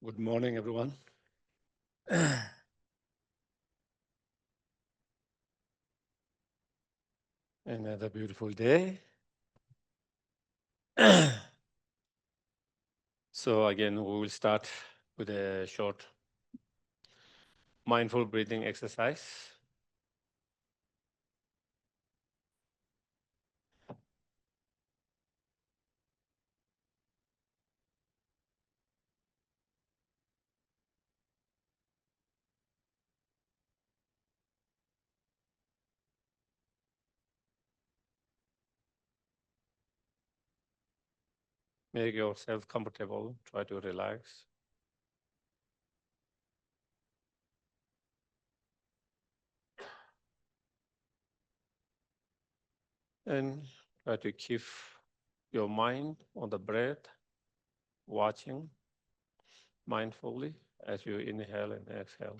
Good morning, everyone. Another beautiful day. So again, we will start with a short mindful breathing exercise. Make yourself comfortable. Try to relax. And try to keep your mind on the breath, watching mindfully as you inhale and exhale.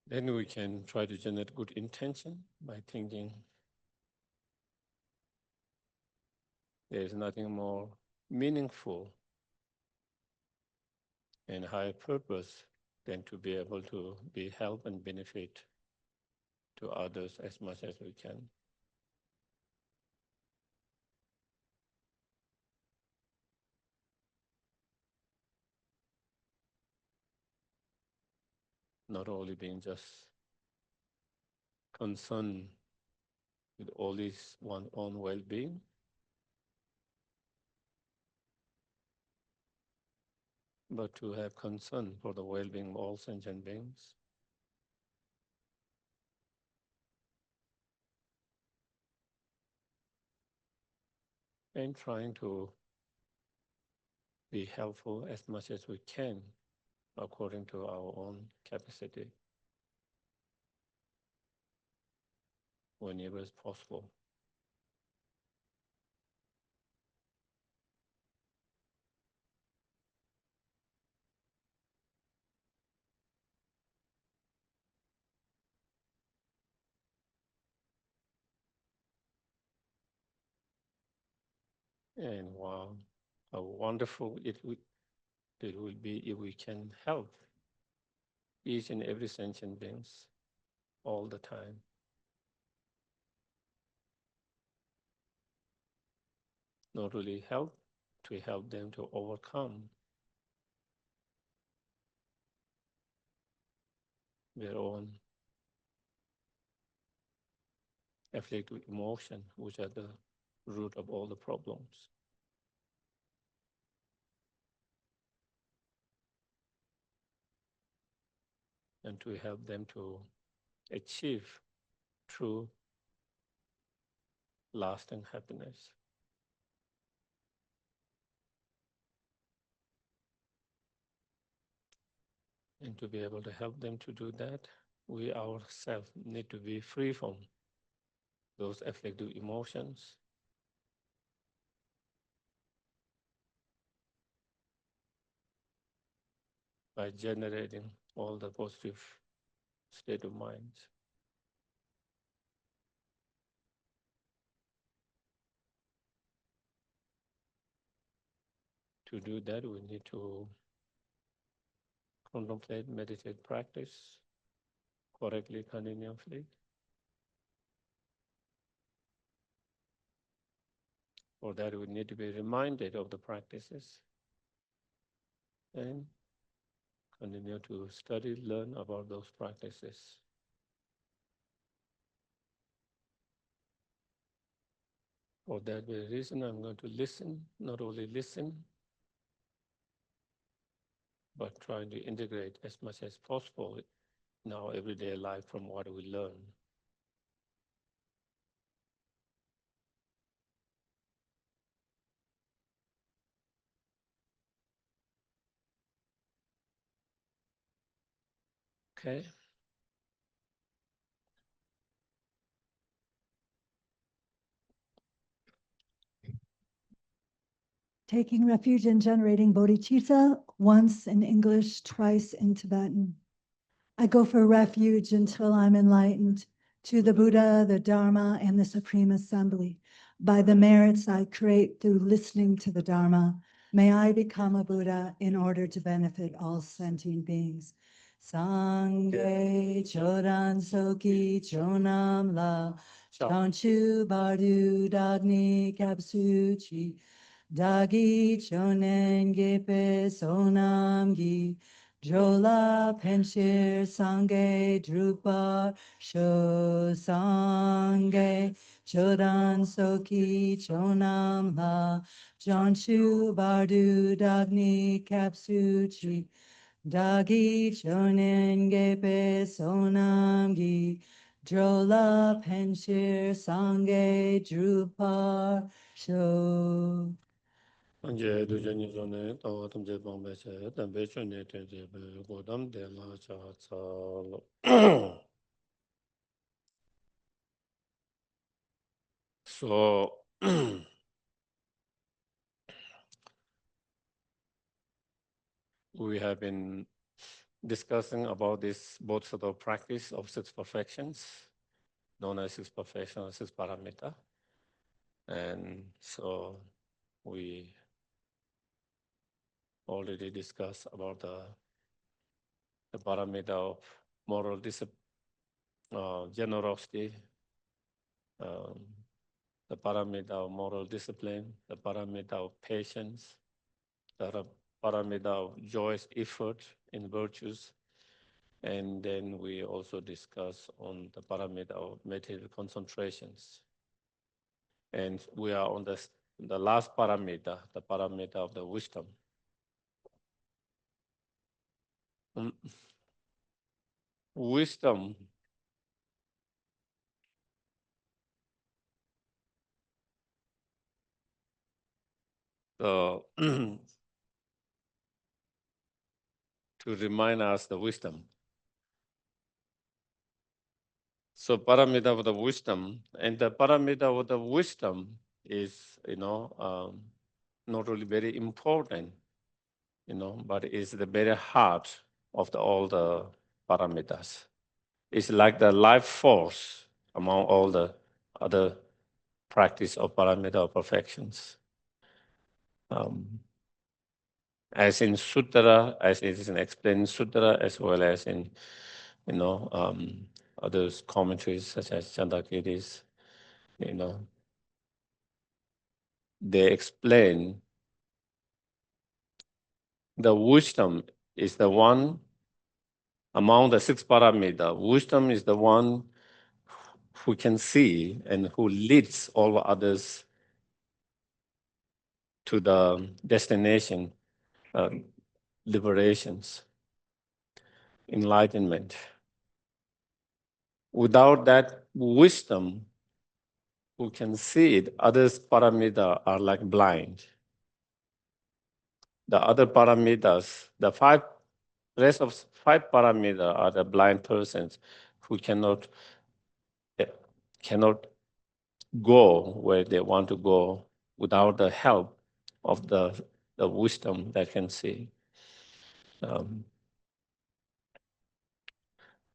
Then we can try to generate good intention by thinking there is nothing more meaningful and high purpose than to be able to be help and benefit to others as much as we can. Not only being just concerned with only one's own well-being, but to have concern for the well-being of all sentient beings and trying to be helpful as much as we can according to our own capacity whenever it's possible. And wow, how wonderful it will be if we can help each and every sentient beings all the time. Not really help, to help them to overcome their own afflictive emotion, which are the root of all the problems, and to help them to achieve true lasting happiness. And to be able to help them to do that, we ourselves need to be free from those afflictive emotions by generating all the positive state of mind. To do that, we need to contemplate, meditate, practice correctly, continuously. For that, we need to be reminded of the practices and continue to study, learn about those practices. For that very reason, I'm going to listen, not only listen, but trying to integrate as much as possible in our everyday life from what we learn. Okay? Taking refuge in generating bodhicitta, once in English, twice in Tibetan. I go for refuge until I'm enlightened to the Buddha, the Dharma, and the Supreme Assembly. By the merits I create through listening to the Dharma, may I become a Buddha in order to benefit all sentient beings. Sangye Chodan Soki Chonam La Chanchu Bardu Dagni Kapsuchi Dagi Chonen Gepe Sonam Gi Jola Penshir Sange Drupa Sho Sange Chodan Soki Chonam La Jonshu Bardu Dagni Kapsuchi Dagi Chonen Gepe Sonam Gi Drola Penshir Sange Drupa Sho. Anje dujani zone tawa tamje bangbeche dambecho ne tenje be godam de la cha tsalo. So we have been discussing about this both sort of practice of six perfections, known as six perfections, six paramita. And so we already discussed about the paramita of moral discipline, generosity, um, the paramita of moral discipline, the paramita of patience, the paramita of joyous effort in virtues, and then we also discuss on the paramita of meditative concentrations. And we are on the last paramita, the paramita of the wisdom. Wisdom to remind us the wisdom. So paramita of the wisdom, and the paramita of the wisdom is, not only very important, but it's the very heart of all the paramitas. It's like the life force among all the other practice of paramita of perfections. As in sutra, as it is in explained sutra, as well as in, other commentaries such as Chandakiri's, they explain the wisdom is the one among the six paramita. Wisdom is the one who can see and who leads all others to the destination, liberations, enlightenment. Without that wisdom, who can see it, others paramita are like blind. The other paramitas, the rest of five paramita are the blind persons who cannot go where they want to go without the help of the wisdom that can see.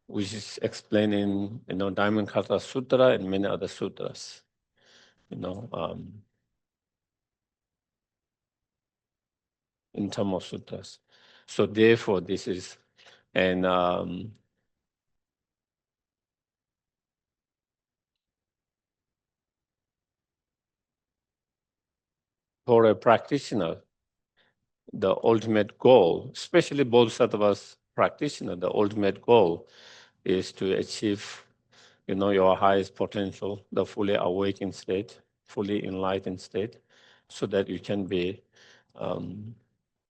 Which is explained in Diamond Kata Sutra and many other sutras. in terms of sutras. So therefore, this is, and for a practitioner, the ultimate goal, especially bodhisattvas practitioner, the ultimate goal is to achieve, your highest potential, the fully awakened state, fully enlightened state, so that you can be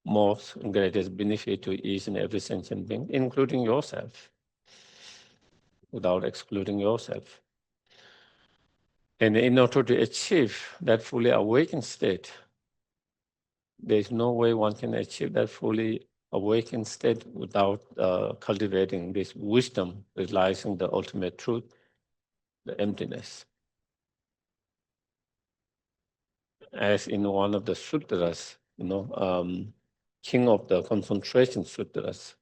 most greatest benefit to each and every sentient being, including yourself, without excluding yourself. And in order to achieve that fully awakened state, there's no way one can achieve that fully awakened state without cultivating this wisdom, realizing the ultimate truth, the emptiness. As in one of the sutras, king of the concentration sutras,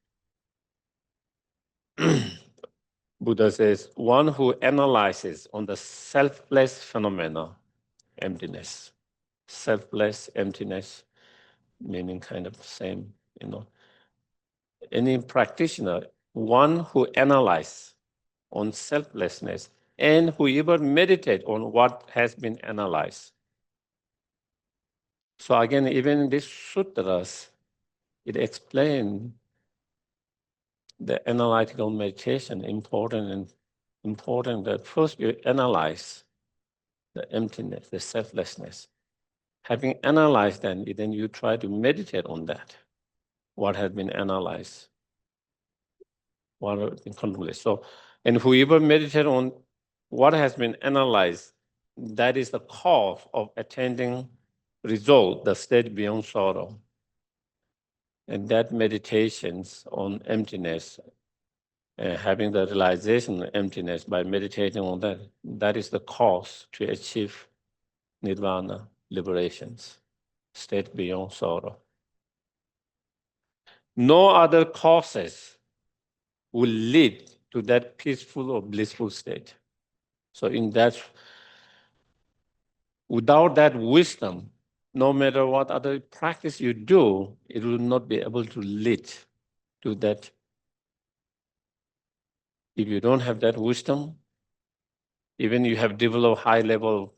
Buddha says, one who analyzes on the selfless phenomena, emptiness, selfless emptiness, meaning kind of the same, Any practitioner, one who analyzes on selflessness and who even meditate on what has been analyzed. So again, even in these sutras, it explains the analytical meditation, important that first you analyze the emptiness, the selflessness. Having analyzed that, then you try to meditate on that, what has been analyzed, what has been contemplated. So, and whoever meditate on what has been analyzed, that is the cause of attaining result, the state beyond sorrow. And that meditations on emptiness, having the realization of emptiness by meditating on that, that is the cause to achieve nirvana, liberations, state beyond sorrow. No other causes will lead to that peaceful or blissful state. So in that, without that wisdom, no matter what other practice you do, it will not be able to lead to that. If you don't have that wisdom, even you have developed high level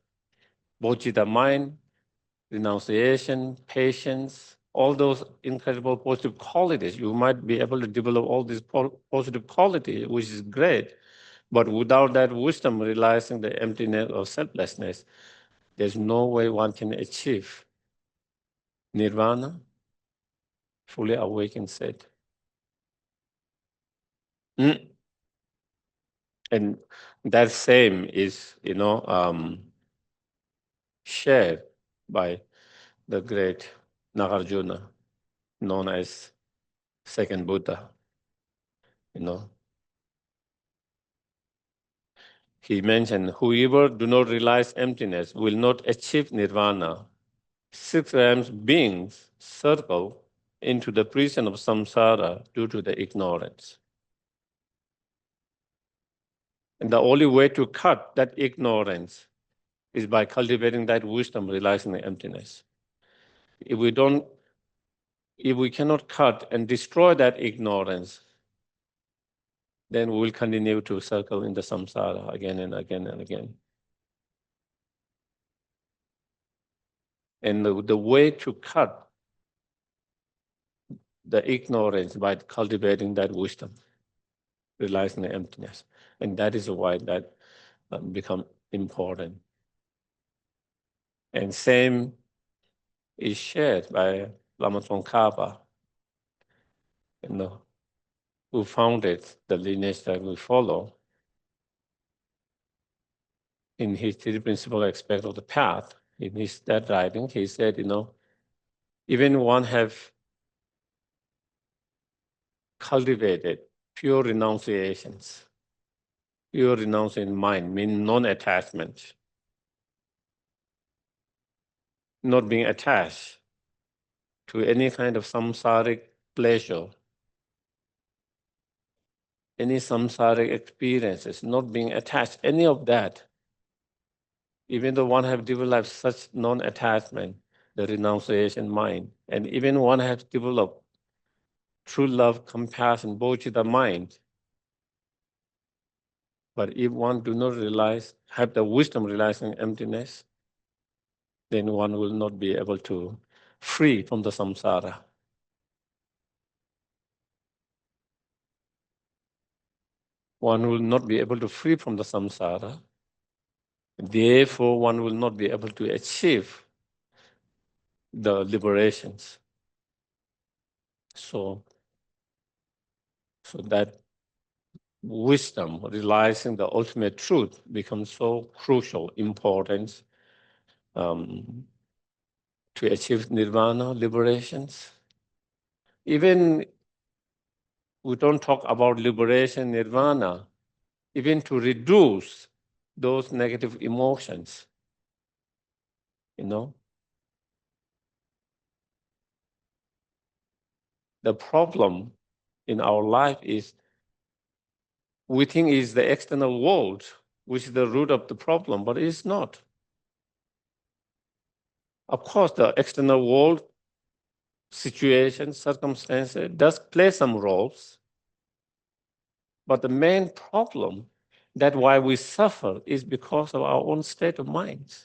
bodhicitta mind, renunciation, patience, all those incredible positive qualities, you might be able to develop all these positive qualities, which is great. But without that wisdom, realizing the emptiness or selflessness, there's no way one can achieve nirvana, fully awakened state. And that same is, shared by the great Nagarjuna, known as second Buddha. He mentioned, whoever do not realize emptiness will not achieve nirvana. 6 realms beings circle into the prison of samsara due to the ignorance. And the only way to cut that ignorance is by cultivating that wisdom, realizing the emptiness. If we cannot cut and destroy that ignorance, then we will continue to circle in the samsara again and again and again. And the way to cut the ignorance by cultivating that wisdom, realizing the emptiness. And that is why that become important. And same is shared by Lama Tsongkhapa, who founded the lineage that we follow. In his three principal aspects of the path, in that writing, he said, even one have cultivated pure renunciations. Pure renunciation mind means non-attachment, not being attached to any kind of samsaric pleasure, any samsaric experiences, not being attached, any of that. Even though one have developed such non-attachment, the renunciation mind. And even one has developed true love, compassion, bodhicitta mind. But if one do not realize, have the wisdom realizing emptiness, then one will not be able to free from the samsara. One will not be able to free from the samsara. Therefore, one will not be able to achieve the liberations. So that wisdom, realizing the ultimate truth, becomes so crucial, important to achieve nirvana, liberations. Even we don't talk about liberation, nirvana, even to reduce those negative emotions, you know. The problem in our life is we think it's the external world which is the root of the problem, but it's not. Of course, the external world, situation, circumstances does play some roles, but the main problem that why we suffer is because of our own state of mind.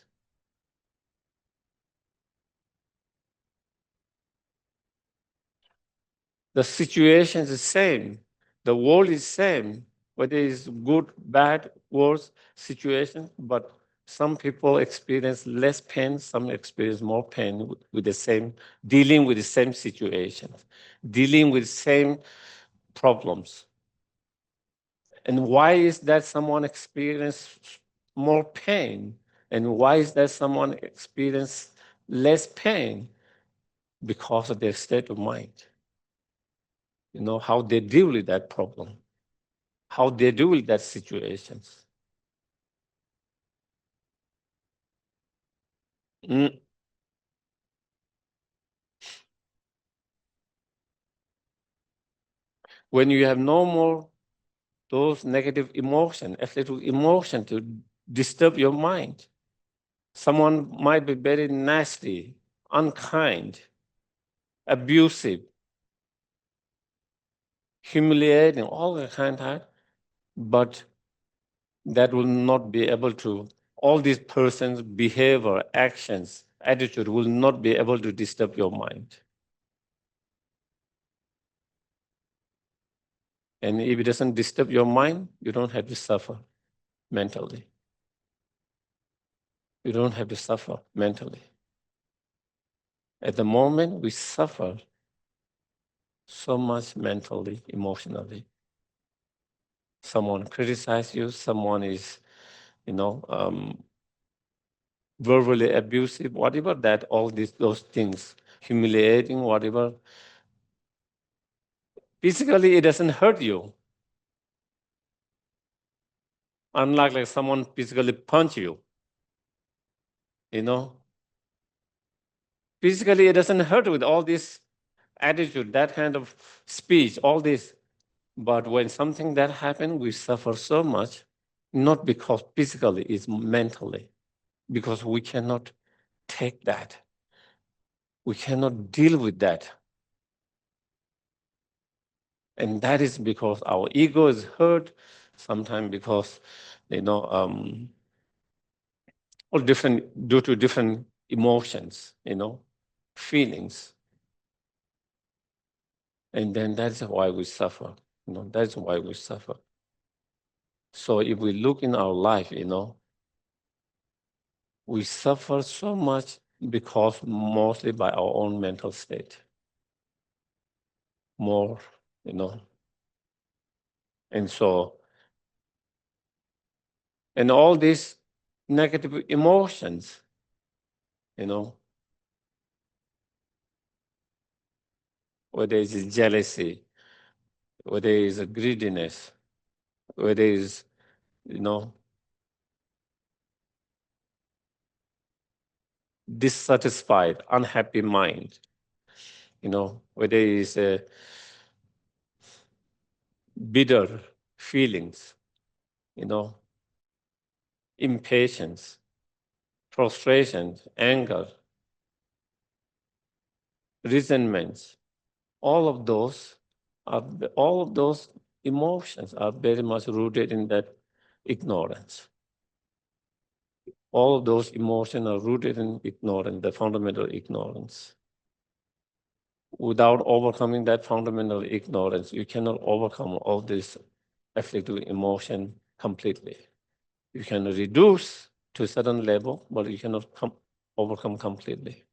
The situation is the same. The world is same, whether it's good, bad, worse situation, but some people experience less pain, some experience more pain with the same, dealing with the same situation, dealing with the same problems. And why is that someone experience more pain? And why is that someone experience less pain? Because of their state of mind. You know, how they deal with that problem, how they deal with that situations. Mm. When you have no more those negative emotions, athletic emotion to disturb your mind, someone might be very nasty, unkind, abusive, humiliating, all the kind of, but that will not be able to, all these persons' behavior, actions, attitude will not be able to disturb your mind. And if it doesn't disturb your mind, you don't have to suffer mentally. You don't have to suffer mentally. At the moment, we suffer so much mentally, emotionally. Someone criticizes you, someone is, verbally abusive, whatever that, all those things, humiliating, whatever. Physically, it doesn't hurt you. Unlike like someone physically punch you, Physically, it doesn't hurt with all this attitude, that kind of speech, all this. But when something that happens, we suffer so much, not because physically, it's mentally, because we cannot take that. We cannot deal with that. And that is because our ego is hurt, sometimes because, all different, due to different emotions, feelings. And then that's why we suffer. That's why we suffer. So if we look in our life, we suffer so much because mostly by our own mental state. More, And so, and all these negative emotions, whether it's jealousy, whether it's greediness, whether it's, dissatisfied, unhappy mind, whether it's bitter feelings, impatience, frustration, anger, resentments, all of those all of those emotions are very much rooted in that ignorance. All of those emotions are rooted in ignorance, the fundamental ignorance. Without overcoming that fundamental ignorance, you cannot overcome all this afflictive emotion completely. You can reduce to a certain level, but you cannot overcome completely.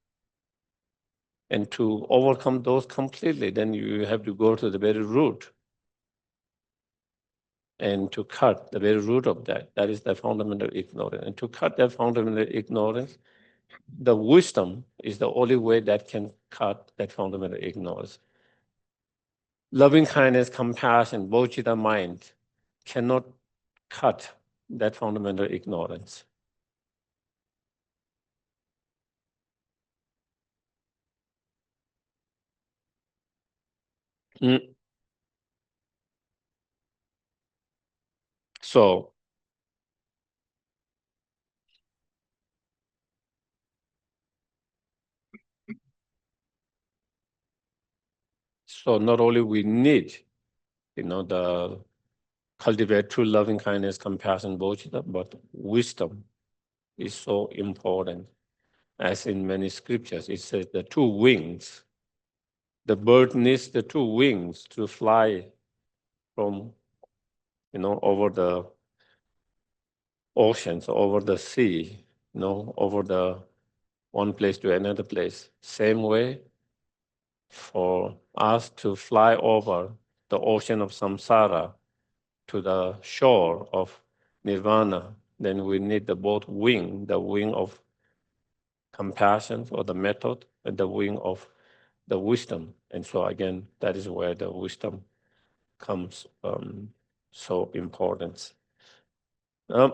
And to overcome those completely, then you have to go to the very root and to cut the very root of that. That is the fundamental ignorance. And to cut that fundamental ignorance, the wisdom is the only way that can cut that fundamental ignorance. Loving kindness, compassion, bodhicitta mind cannot cut that fundamental ignorance. Mm. So not only we need, the cultivate true loving kindness, compassion, bodhicitta, but wisdom is so important. As in many scriptures, it says the two wings. The bird needs the two wings to fly from, over the oceans, over the sea, over the one place to another place. Same way, for us to fly over the ocean of samsara to the shore of nirvana, then we need the both wing, the wing of compassion or the method, and the wing of the wisdom. And so again, that is where the wisdom comes so important. Um,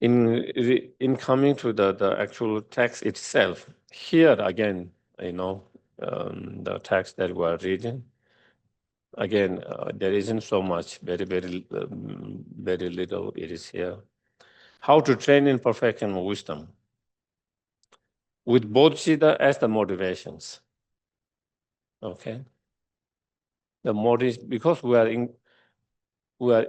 in coming to the actual text itself, here again, the text that we're reading, again, there isn't so much, very little it is here. How to train in perfection and wisdom with bodhicitta as the motivations. Okay, the motive because we are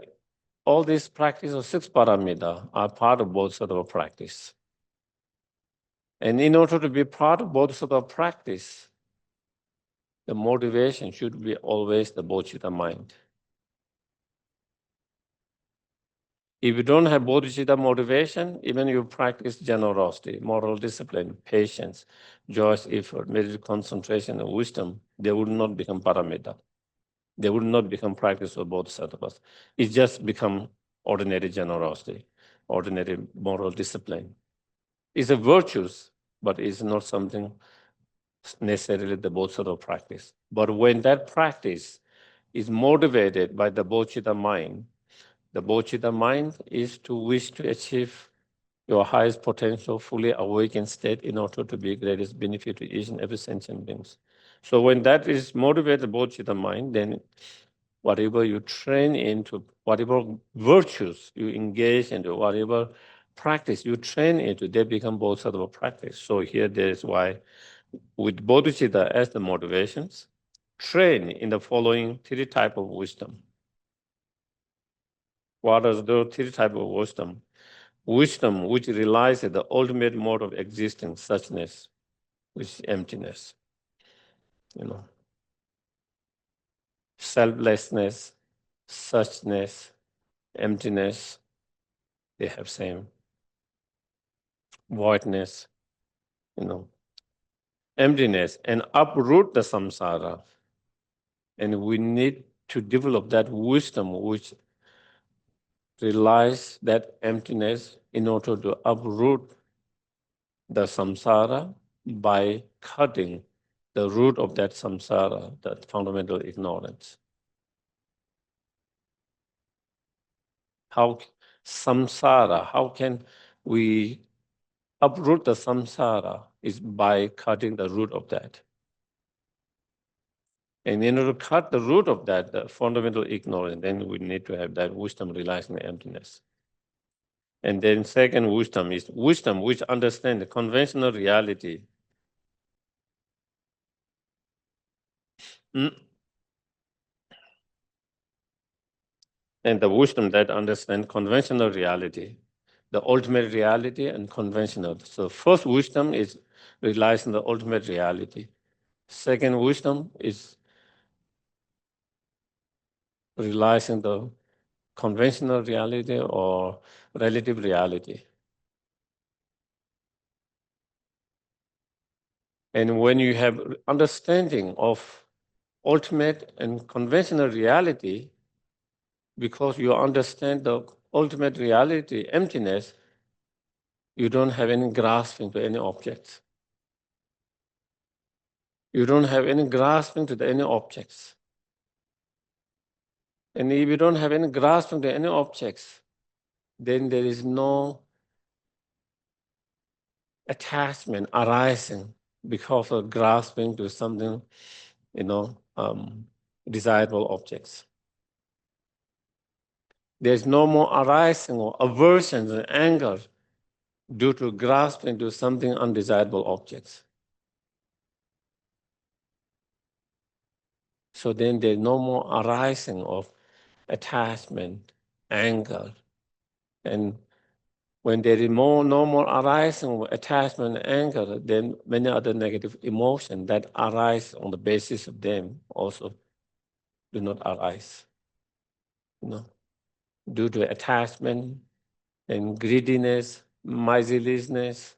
all these practice of six paramita are part of bodhisattva practice. And in order to be part of bodhisattva practice, the motivation should be always the bodhicitta mind. If you don't have bodhicitta motivation, even you practice generosity, moral discipline, patience, joyous effort, meditative concentration, and wisdom, they will not become paramita. They will not become practice of bodhisattvas. It just become ordinary generosity, ordinary moral discipline. It's a virtues, but it's not something necessarily the bodhisattva practice. But when that practice is motivated by the bodhicitta mind, the bodhicitta mind is to wish to achieve your highest potential, fully awakened state in order to be greatest benefit to each and every sentient beings. So when that is motivated bodhicitta mind, then whatever you train into, whatever virtues you engage into, whatever practice you train into, they become bodhisattva practice. So here there is why with bodhicitta as the motivations, train in the following three type of wisdom. What are those three type of wisdom? Wisdom which relies on the ultimate mode of existing, suchness, which is emptiness. Selflessness, suchness, emptiness, they have same. Voidness, emptiness, and uproot the samsara. And we need to develop that wisdom which realize that emptiness in order to uproot the samsara by cutting the root of that samsara, that fundamental ignorance. How samsara, how can we uproot the samsara is by cutting the root of that. And in order to cut the root of that, the fundamental ignorance, then we need to have that wisdom realizing the emptiness. And then second wisdom is wisdom which understands the conventional reality. Mm. And the wisdom that understands conventional reality, the ultimate reality and conventional. So first wisdom is realizing the ultimate reality. Second wisdom is realizing the conventional reality or relative reality. And when you have understanding of ultimate and conventional reality, because you understand the ultimate reality, emptiness, you don't have any grasping to any objects. You don't have any grasping to any objects. And if you don't have any grasping to any objects, then there is no attachment arising because of grasping to something, desirable objects. There's no more arising or aversion and anger due to grasping to something undesirable objects. So then there's no more arising of attachment, anger. And when there is no more arising of attachment, anger, then many other negative emotions that arise on the basis of them also do not arise. Due to attachment and greediness, miserliness,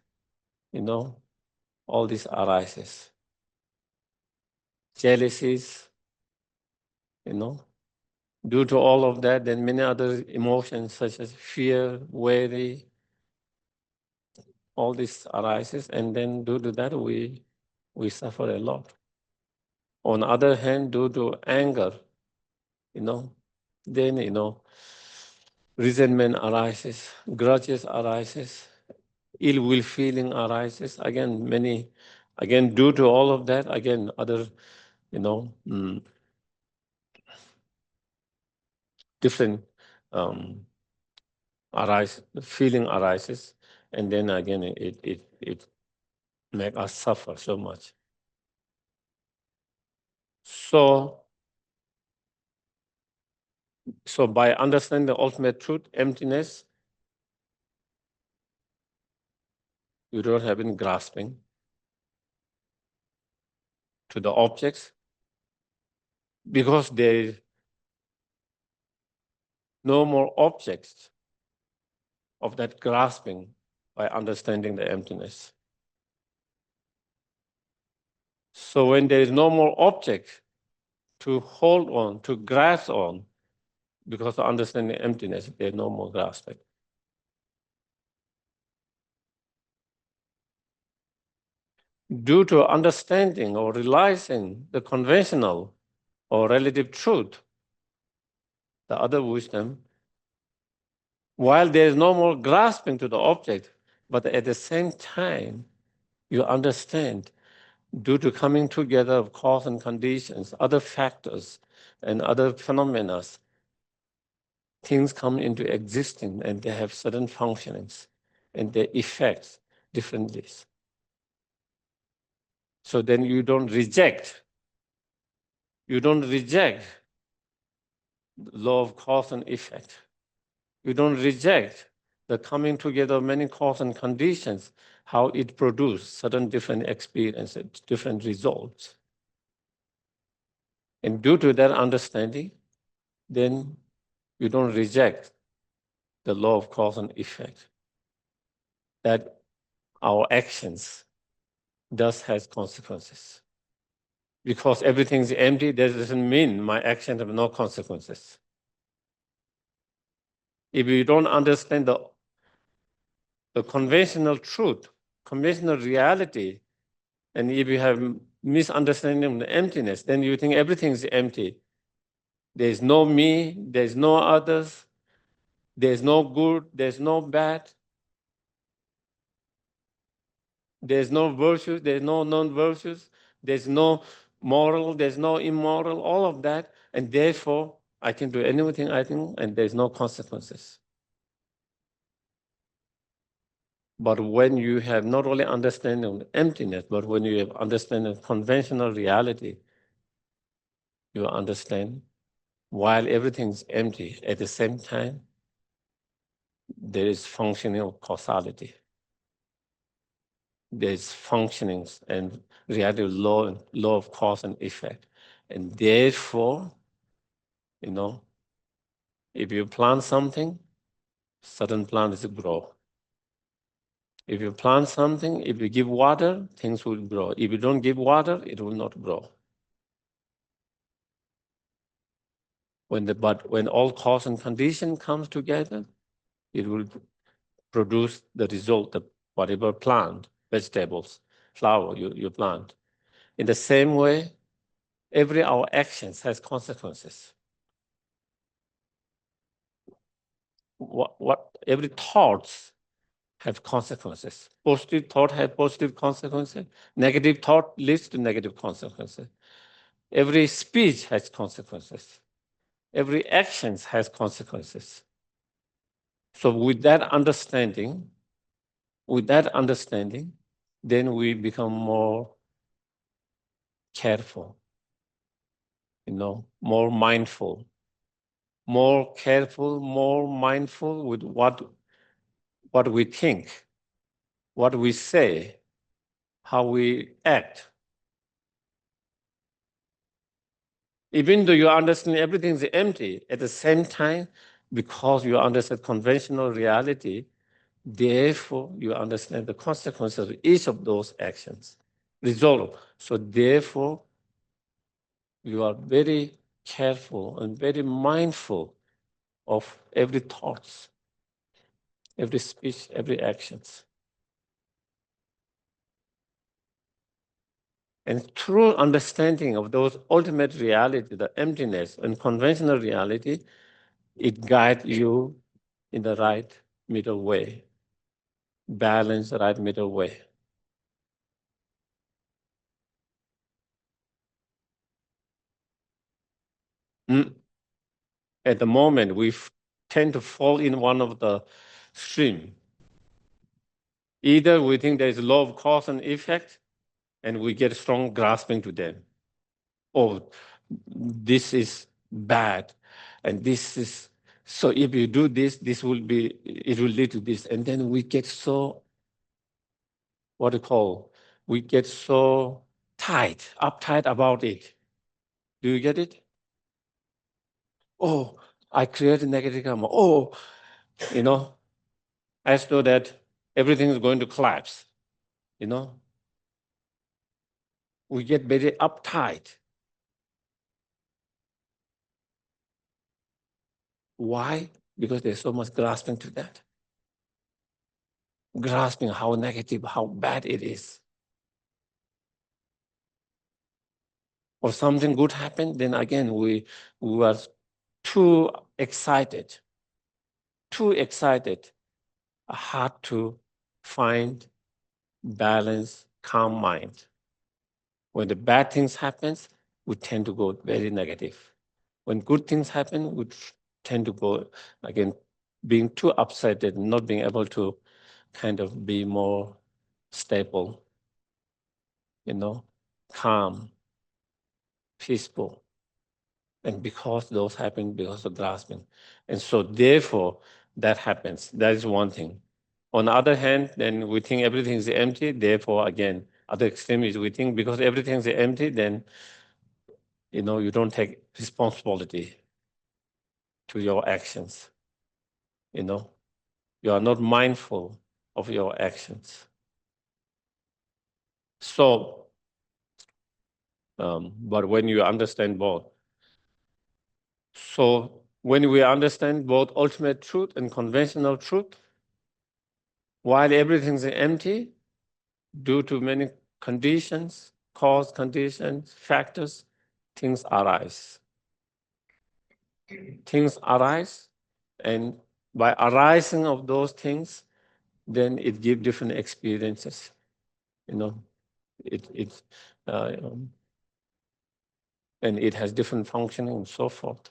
all this arises. Jealousies, due to all of that, then many other emotions such as fear, worry, all this arises, and then due to that we suffer a lot. On the other hand, due to anger, then resentment arises, grudges arises, ill will feeling arises. Again, due to all of that, again, other, different feeling arises, and then again, it make us suffer so much. So by understanding the ultimate truth, emptiness, you don't have any grasping to the objects because there is no more objects of that grasping by understanding the emptiness. So when there is no more object to hold on, to grasp on, because of understanding emptiness, there's no more grasping. Due to understanding or realizing the conventional or relative truth, the other wisdom, while there is no more grasping to the object, but at the same time, you understand due to coming together of cause and conditions, other factors and other phenomena, things come into existence and they have certain functionings and their effects differently. So then you don't reject the law of cause and effect. You don't reject the coming together of many cause and conditions, how it produces certain different experiences, different results. And due to that understanding, then you don't reject the law of cause and effect, that our actions does has consequences. Because everything's empty, that doesn't mean my actions have no consequences. If you don't understand the conventional truth, conventional reality, and if you have misunderstanding of the emptiness, then you think everything's empty. There's no me, there's no others, there's no good, there's no bad, there's no virtues, there's no non-virtues, there's no moral, there's no immoral, all of that, and therefore I can do anything I think, and there's no consequences. But when you have not only understanding of emptiness, but when you have understanding of conventional reality, you understand while everything's empty, at the same time, there is functioning of causality. There is functionings and reality law of cause and effect. And therefore, if you plant something, certain plants grow. If you plant something, if you give water, things will grow. If you don't give water, it will not grow. When all cause and condition comes together, it will produce the result of whatever plant, vegetables, flower you plant. In the same way, every our actions has consequences. Every thoughts have consequences. Positive thought have positive consequences. Negative thought leads to negative consequences. Every speech has consequences. Every action has consequences. So with that understanding, then we become more careful, more mindful, more careful, more mindful with what we think, what we say, how we act. Even though you understand everything is empty, at the same time, because you understand conventional reality, therefore you understand the consequences of each of those actions. Resolve. So therefore, you are very careful and very mindful of every thoughts, every speech, every actions. And through understanding of those ultimate reality, the emptiness and conventional reality, it guides you in the right middle way, balance, right middle way. At the moment, we tend to fall in one of the stream. Either we think there is law of cause and effect, and we get strong grasping to them. Oh, this is bad, and this is so. If you do this, it will lead to this, and then we get so we get so uptight about it. Do you get it? Oh, I created negative karma. Oh, as though that everything is going to collapse. We get very uptight. Why? Because there's so much grasping to that. Grasping how negative, how bad it is. Or something good happened, then again we were too excited, hard to find balance, calm mind. When the bad things happen, we tend to go very negative. When good things happen, we tend to go, again, being too upset and not being able to kind of be more stable, calm, peaceful. And because those happen because of grasping. And so therefore, that happens. That is one thing. On the other hand, then we think everything is empty. Therefore, again, other extreme is we think because everything is empty, then you don't take responsibility to your actions. You are not mindful of your actions. So, but when you understand both, so when we understand both ultimate truth and conventional truth, while everything is empty, due to many conditions, cause conditions, factors, things arise. Things arise, and by arising of those things, then it gives different experiences. It and it has different functioning and so forth.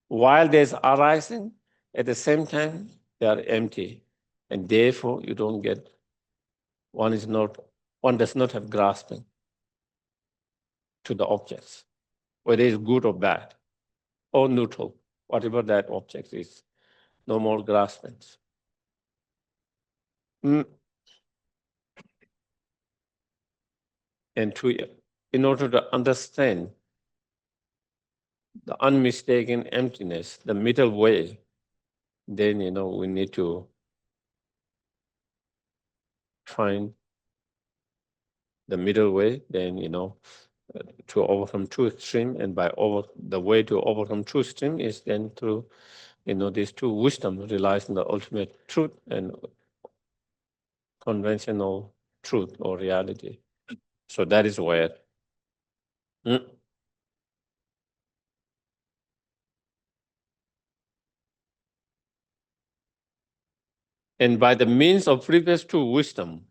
While there's arising, at the same time, they are empty. And therefore, you don't get, one does not have grasping to the objects, whether it's good or bad, or neutral, whatever that object is. No more graspings. Mm. And in order to understand the unmistaken emptiness, the middle way, then we need to find the middle way. Then to overcome two extreme, and the way to overcome two extreme is then through these two wisdom relies on the ultimate truth and conventional truth or reality. So that is where. Mm. And by the means of previous two wisdom,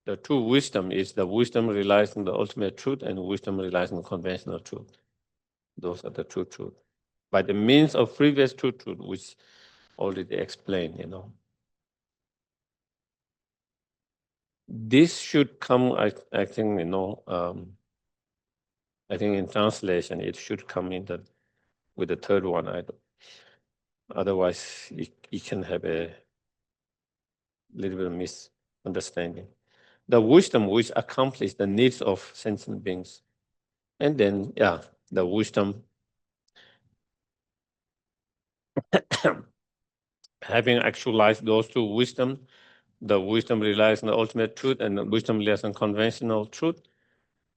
the true wisdom is the wisdom relies on the ultimate truth and wisdom relies on conventional truth. Those are the true truth. By the means of previous true truth, which already explained, This should come, I think, I think in translation, it should come with the third one. Otherwise, you can have a little bit of misunderstanding. The wisdom which accomplishes the needs of sentient beings. And then, the wisdom having actualized those two wisdom, the wisdom relies on the ultimate truth and the wisdom relies on conventional truth,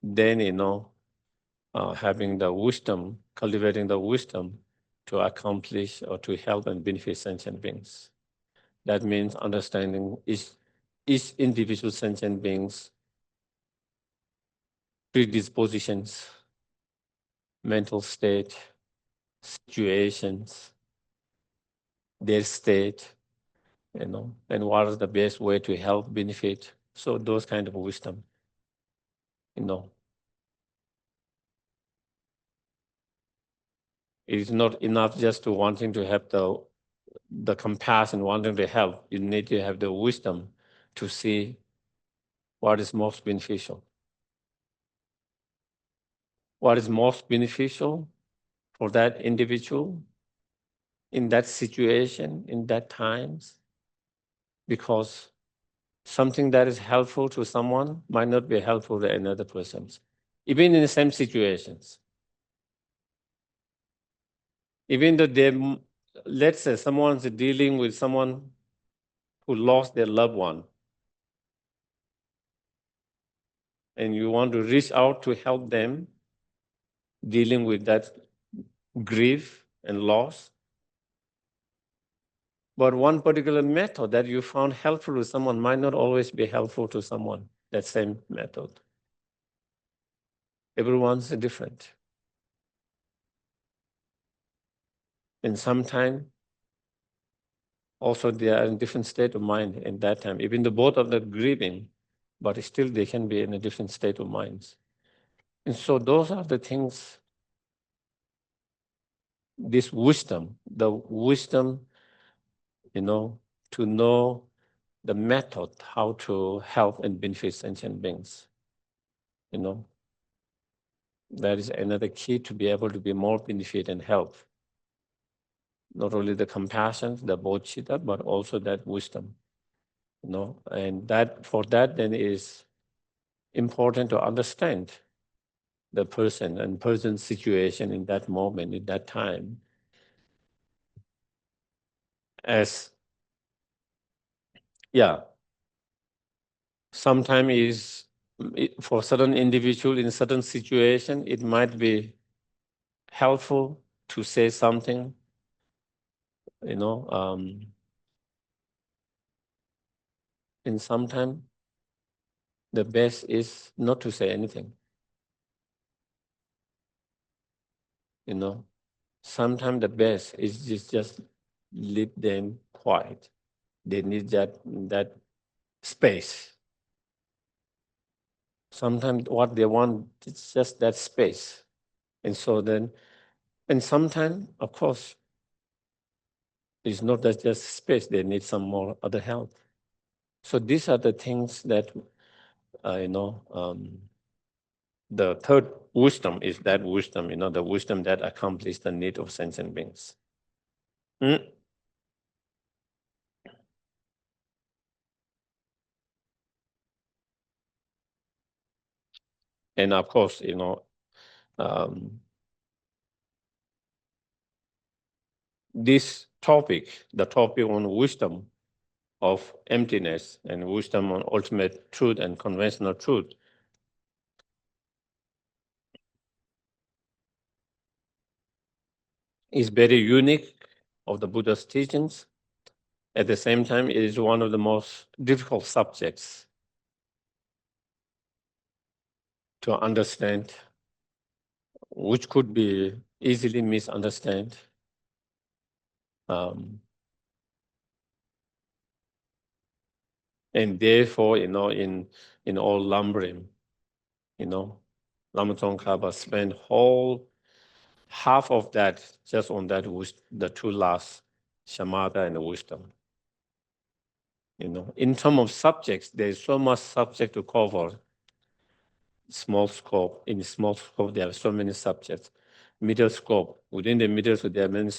then, having the wisdom, cultivating the wisdom to accomplish or to help and benefit sentient beings. That means understanding each individual sentient beings' predispositions, mental state, situations, their state, and what is the best way to help benefit. So those kind of wisdom, It is not enough just to wanting to have the compassion, wanting to help. You need to have the wisdom to see what is most beneficial. What is most beneficial for that individual in that situation, in that times, because something that is helpful to someone might not be helpful to another person, even in the same situations. Even though let's say someone's dealing with someone who lost their loved one, and you want to reach out to help them dealing with that grief and loss. But one particular method that you found helpful to someone might not always be helpful to someone, that same method. Everyone's different. And sometimes also they are in different state of mind in that time. Even the both of them grieving, but still they can be in a different state of minds. And so those are the things, this wisdom, the wisdom, to know the method how to help and benefit sentient beings. That is another key to be able to be more benefit and help. Not only the compassion, the bodhicitta, but also that wisdom. And that for that then is important to understand the person and person's situation in that moment, in that time. As sometimes is for certain individual in certain situation, it might be helpful to say something, and sometimes the best is not to say anything. Sometimes the best is just leave them quiet. They need that space. Sometimes what they want is just that space. And so then, and sometimes, of course, It's not that just space, they need some more other help. So these are the things that, the third wisdom is that wisdom, the wisdom that accomplishes the need of sentient beings. Mm. And of course, this topic, the topic on wisdom of emptiness and wisdom on ultimate truth and conventional truth, is very unique of the Buddha's teachings. At the same time, it is one of the most difficult subjects to understand, which could be easily misunderstood. And therefore, in all Lamrim, Lama Tsongkhapa spent whole half of that just on that, the two last, shamatha and wisdom. In terms of subjects, there's so much subject to cover. Small scope, in small scope, there are so many subjects. Middle scope, within the middle scope, there are many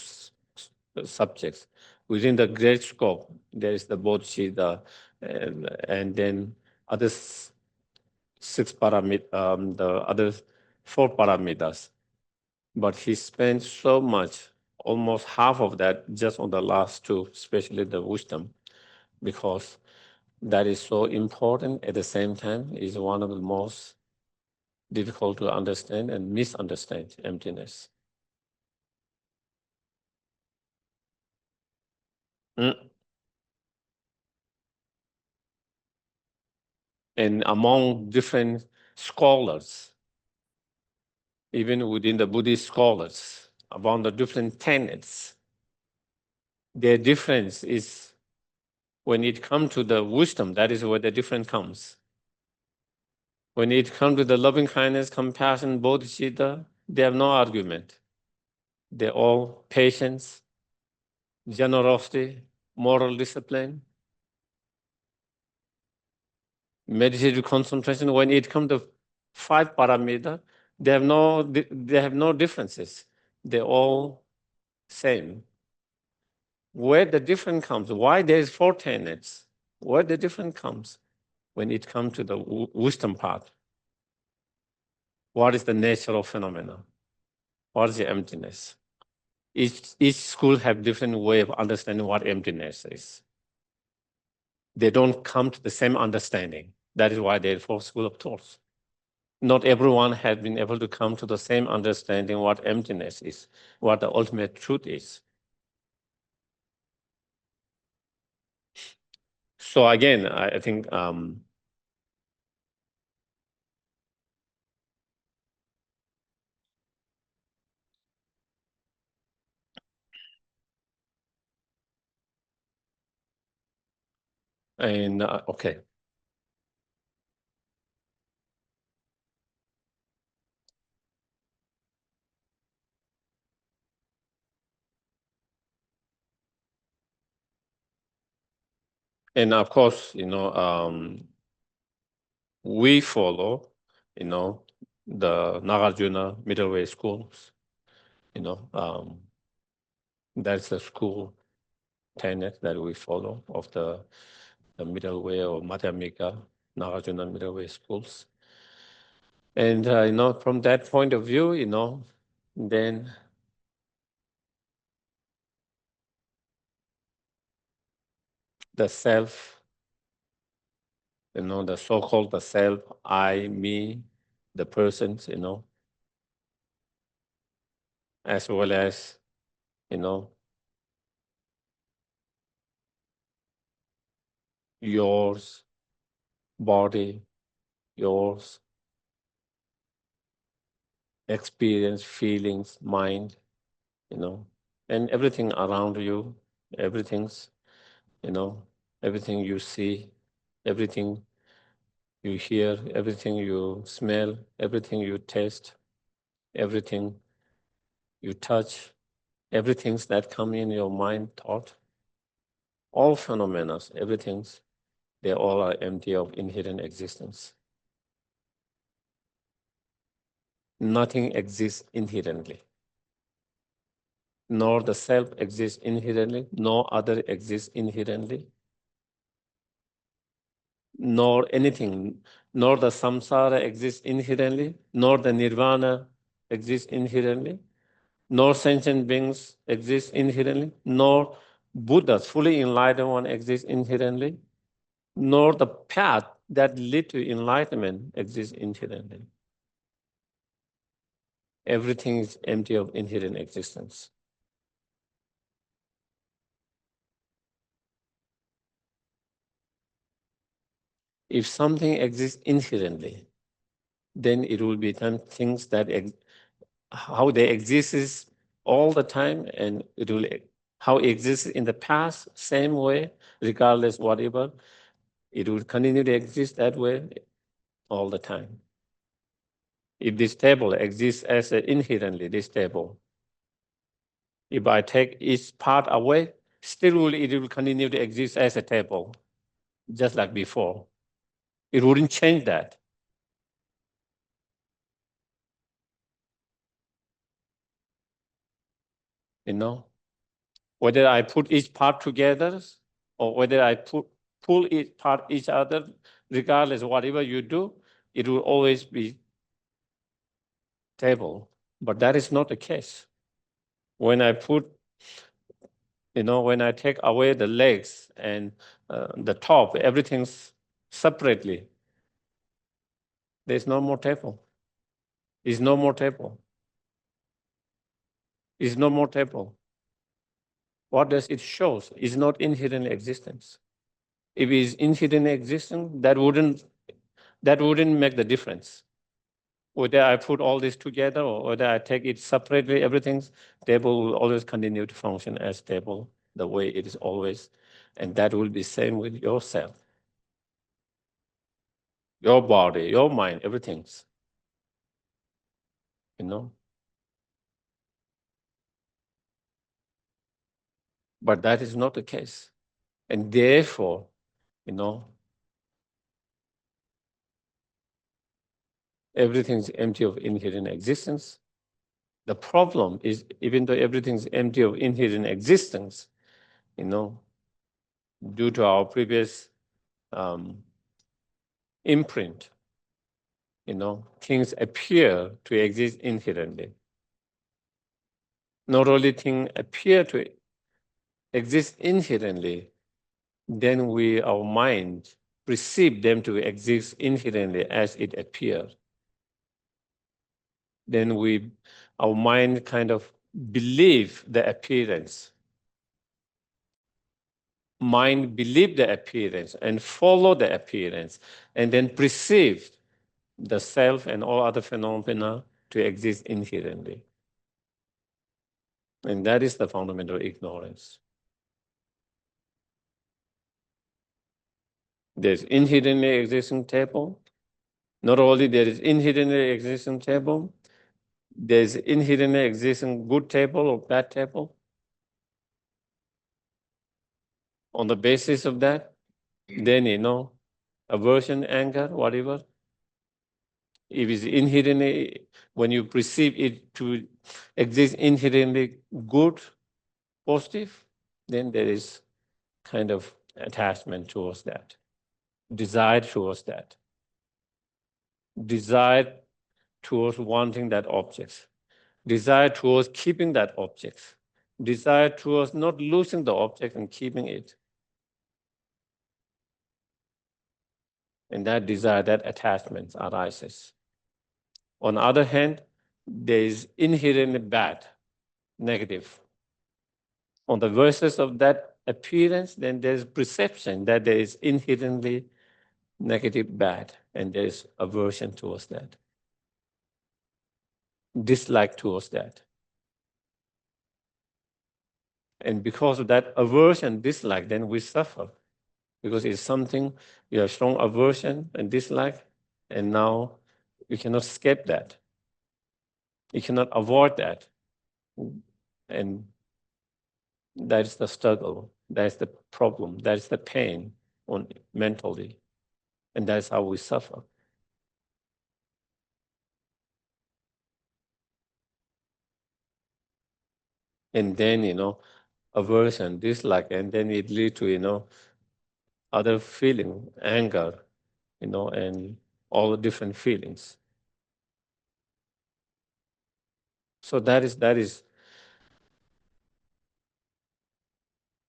subjects. Within the great scope, there is the bodhicitta, and then other six parameters, the other four parameters. But he spent so much, almost half of that, just on the last two, especially the wisdom, because that is so important. At the same time, is one of the most difficult to understand and misunderstand emptiness. Mm. And among different scholars, even within the Buddhist scholars, about the different tenets, their difference is when it comes to the wisdom, that is where the difference comes. When it comes to the loving kindness, compassion, bodhicitta, they have no argument. They're all patience, generosity, moral discipline, meditative concentration. When it comes to five parameters, they have no differences. They're all same. Where the difference comes, why there's four tenets, where the difference comes when it comes to the wisdom part. What is the nature of phenomena? What is the emptiness? Each school have different way of understanding what emptiness is. They don't come to the same understanding. That is why there are four school of thoughts. Not everyone has been able to come to the same understanding what emptiness is, what the ultimate truth is. So again, I think okay. And of course, we follow, the Nagarjuna middle way schools. That's the school tenet that we follow of the middle way or Madhyamika, Nagarjuna middle way schools. And from that point of view, then the self, the so-called the self, I, me, the persons, as well as, yours, body, yours, experience, feelings, mind, and everything around you, everything's, everything you see, everything you hear, everything you smell, everything you taste, everything you touch, everything that come in your mind, thought, all phenomena, everything, they all are empty of inherent existence. Nothing exists inherently. Nor the self exists inherently, nor other exists inherently, nor anything, nor the samsara exists inherently, nor the nirvana exists inherently, nor sentient beings exist inherently, nor Buddhas, fully enlightened one, exists inherently, nor the path that lead to enlightenment exists inherently. Everything is empty of inherent existence. If something exists inherently, then it will become things that how they exist is all the time, and it will how it exists in the past, same way, regardless whatever, it will continue to exist that way all the time. If this table exists as inherently, this table, if I take each part away, still it will continue to exist as a table, just like before. It wouldn't change that. You know, whether I put each part together or whether I pull each part each other, regardless of whatever you do, it will always be table. But that is not the case. When I put, when I take away the legs and the top, everything's separately, there's no more table. Is no more table. Is no more table. What does it show? It's not inherent existence. If it's inherent existence, that wouldn't make the difference. Whether I put all this together or whether I take it separately, everything's table will always continue to function as table the way it is always. And that will be same with yourself. Your body, your mind, everything's. But that is not the case. And therefore, everything's empty of inherent existence. The problem is, even though everything's empty of inherent existence, due to our previous imprint, things appear to exist inherently. Not only things appear to exist inherently, then our mind perceive them to exist inherently as it appears. Then our mind kind of believe the appearance. Mind believe the appearance and follow the appearance, and then perceive the self and all other phenomena to exist inherently. And that is the fundamental ignorance. There's inherently existing table. Not only there is inherently existing table, there's inherently existing good table or bad table. On the basis of that, then aversion, anger, whatever. If it's inherently, when you perceive it to exist inherently good, positive, then there is kind of attachment towards that, desire towards that, desire towards wanting that object, desire towards keeping that object, desire towards not losing the object and keeping it. And that desire, that attachment arises. On the other hand, there is inherently bad, negative. On the verses of that appearance, then there's perception that there is inherently negative, bad, and there's aversion towards that, dislike towards that. And because of that aversion, dislike, then we suffer. Because it's something, you have strong aversion and dislike, and now you cannot escape that. You cannot avoid that. And That is the struggle. That is the problem. That is the pain on mentally. And that's how we suffer. And then, aversion, dislike, and then it leads to, other feeling, anger, and all the different feelings. So that is,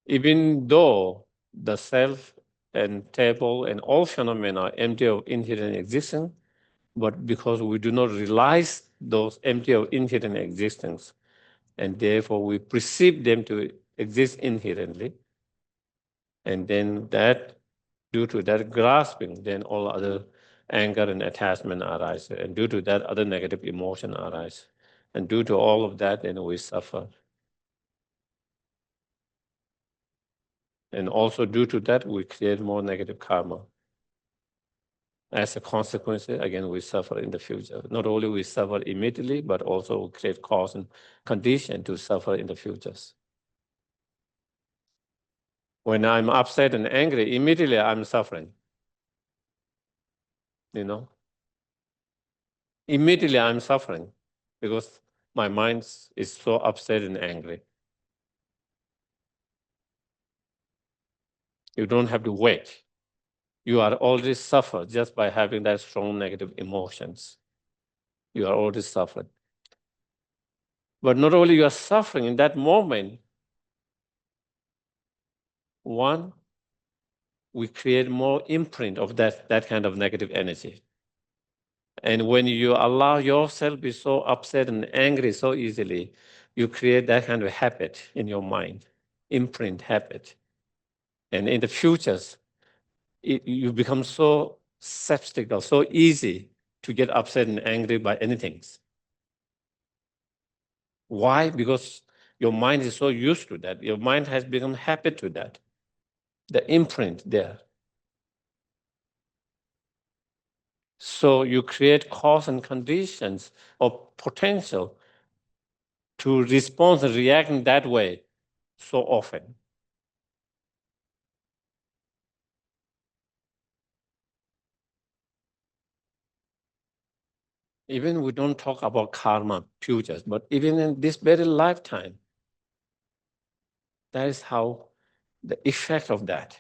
even though the self and table and all phenomena are empty of inherent existence, but because we do not realize those empty of inherent existence, and therefore we perceive them to exist inherently, and then that, due to that grasping, then all other anger and attachment arise, and due to that, other negative emotion arise, and due to all of that, then we suffer. And also due to that, we create more negative karma. As a consequence, again, we suffer in the future. Not only we suffer immediately, but also we create cause and condition to suffer in the futures. When I'm upset and angry, immediately I'm suffering. Immediately I'm suffering because my mind is so upset and angry. You don't have to wait. You are already suffered just by having that strong negative emotions. You are already suffered. But not only you are suffering in that moment, one, we create more imprint of that kind of negative energy. And when you allow yourself to be so upset and angry so easily, you create that kind of habit in your mind, imprint habit. And in the futures, you become so susceptible, so easy to get upset and angry by anything. Why? Because your mind is so used to that. Your mind has become habit to that. The imprint there. So you create cause and conditions or potential to respond and react in that way so often. Even we don't talk about karma, futures, but even in this very lifetime, that is how the effect of that.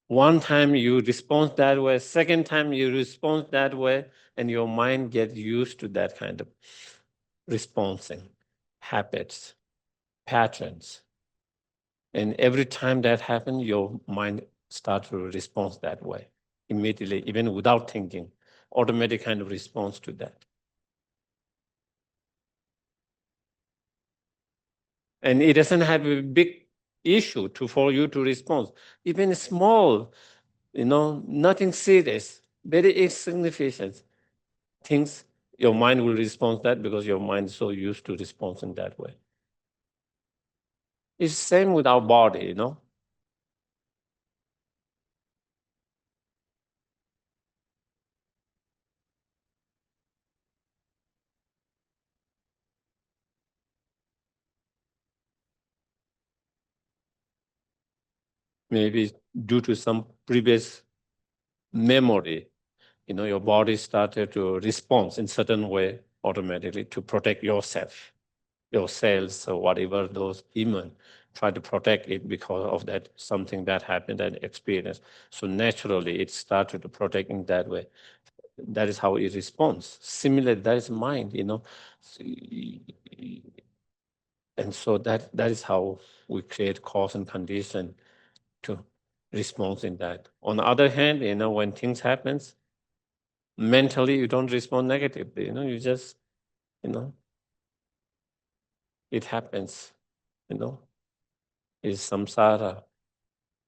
One time you respond that way, second time you respond that way, and your mind gets used to that kind of responding, habits, patterns. And every time that happens, your mind starts to respond that way immediately, even without thinking, automatic kind of response to that. And it doesn't have a big issue for you to respond. Even small, nothing serious, very insignificant things, your mind will respond that because your mind is so used to responding that way. It's the same with our body, Maybe due to some previous memory, your body started to respond in certain way automatically to protect yourself, your cells or whatever those immune try to protect it because of that something that happened and experience. So naturally it started to protect in that way. That is how it responds. Similarly, that is mind, And so that is how we create cause and condition to respond in that. On the other hand, when things happens, mentally you don't respond negatively. You just, it happens. It's samsara.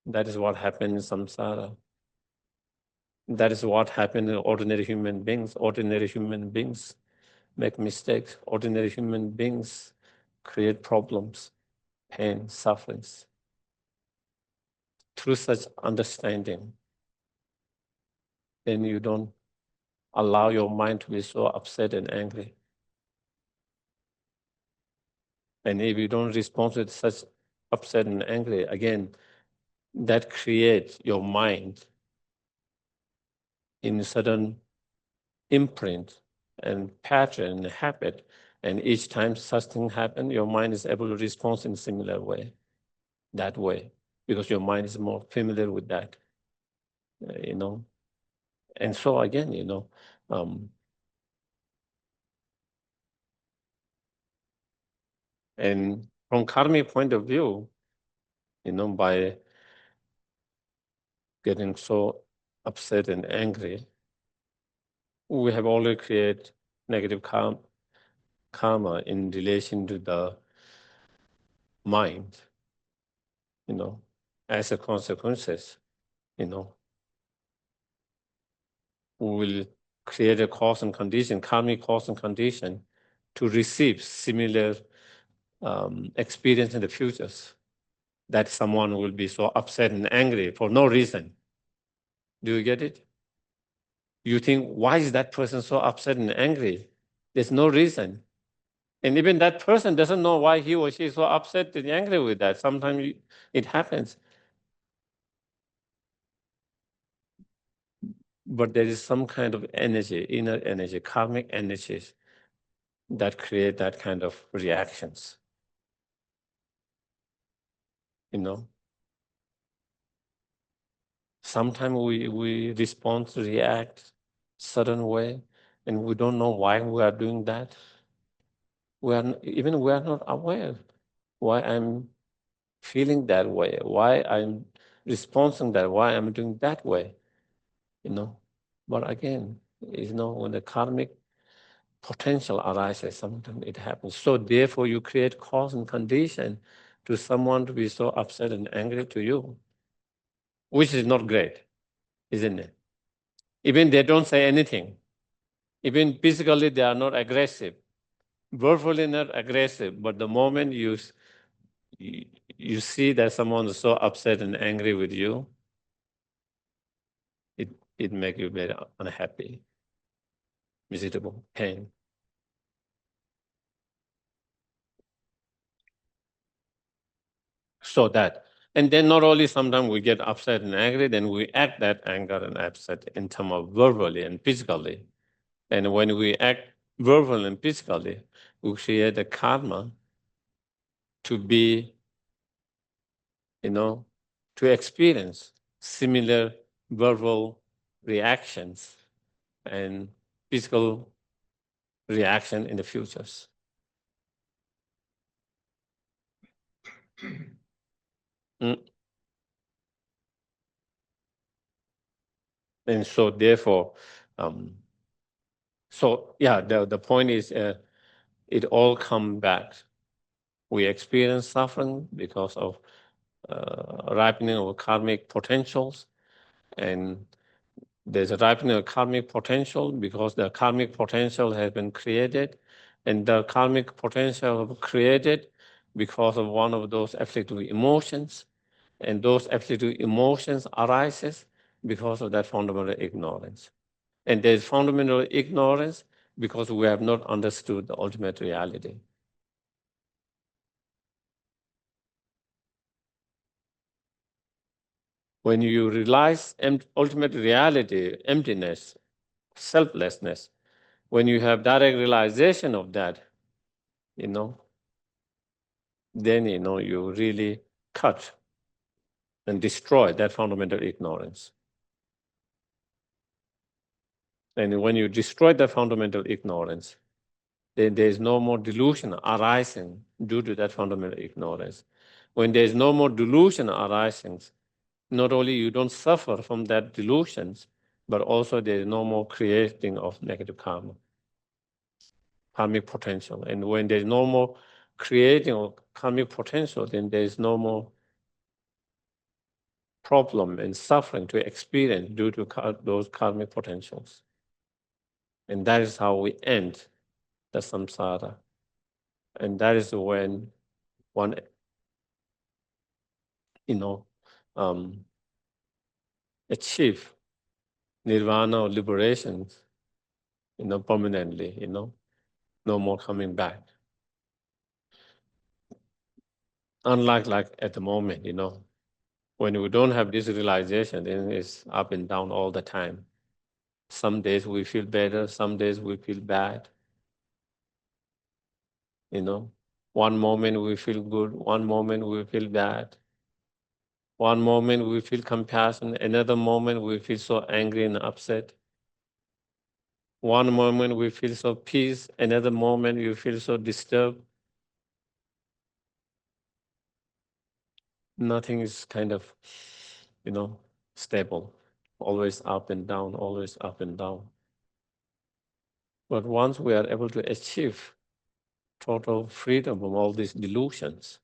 That is what happens in samsara. That is what happens in ordinary human beings. Ordinary human beings make mistakes. Ordinary human beings create problems, pain, sufferings. Through such understanding, then you don't allow your mind to be so upset and angry. And if you don't respond with such upset and angry, again, that creates your mind in a certain imprint and pattern and habit. And each time such thing happen, your mind is able to respond in a similar way, that way, because your mind is more familiar with that, you know. And so again, and from karmic point of view, by getting so upset and angry, we have already created negative karma in relation to the mind, as a consequences, we will create a cause and condition, karmic cause and condition, to receive similar experience in the futures. That someone will be so upset and angry for no reason. Do you get it? You think, why is that person so upset and angry? There's no reason. And even that person doesn't know why he or she is so upset and angry with that. Sometimes it happens. But there is some kind of energy, inner energy, karmic energies that create that kind of reactions. Sometimes we respond, react certain way, and we don't know why we are doing that. We are not aware why I'm feeling that way, why I'm responding that, why I'm doing that way, But again, when the karmic potential arises, sometimes it happens. So therefore, you create cause and condition to someone to be so upset and angry to you, which is not great, isn't it? Even they don't say anything. Even physically, they are not aggressive. Verbally not aggressive, but the moment you see that someone is so upset and angry with you, it makes you very unhappy, miserable, pain. So that, and then not only sometimes we get upset and angry, then we act that anger and upset in terms of verbally and physically. And when we act verbally and physically, we create a karma to be, to experience similar verbal reactions and physical reaction in the futures. Mm. And so therefore, the point is it all comes back. We experience suffering because of ripening of karmic potentials, and there's a ripening of karmic potential because the karmic potential has been created, and the karmic potential created because of one of those afflictive emotions, and those afflictive emotions arises because of that fundamental ignorance. And there's fundamental ignorance because we have not understood the ultimate reality. When you realize ultimate reality, emptiness, selflessness, when you have direct realization of that, then you really cut and destroy that fundamental ignorance. And when you destroy that fundamental ignorance, then there is no more delusion arising due to that fundamental ignorance. When there is no more delusion arising, not only you don't suffer from that delusions, but also there is no more creating of negative karma, karmic potential. And when there is no more creating of karmic potential, then there is no more problem and suffering to experience due to those karmic potentials. And that is how we end the samsara. And that is when one, achieve nirvana or liberation, permanently, no more coming back. Unlike like at the moment, when we don't have this realization, then it's up and down all the time. Some days we feel better, some days we feel bad. One moment we feel good, one moment we feel bad. One moment we feel compassion, another moment we feel so angry and upset. One moment we feel so peace, another moment you feel so disturbed. Nothing is kind of, stable. Always up and down, always up and down. But once we are able to achieve total freedom from all these delusions,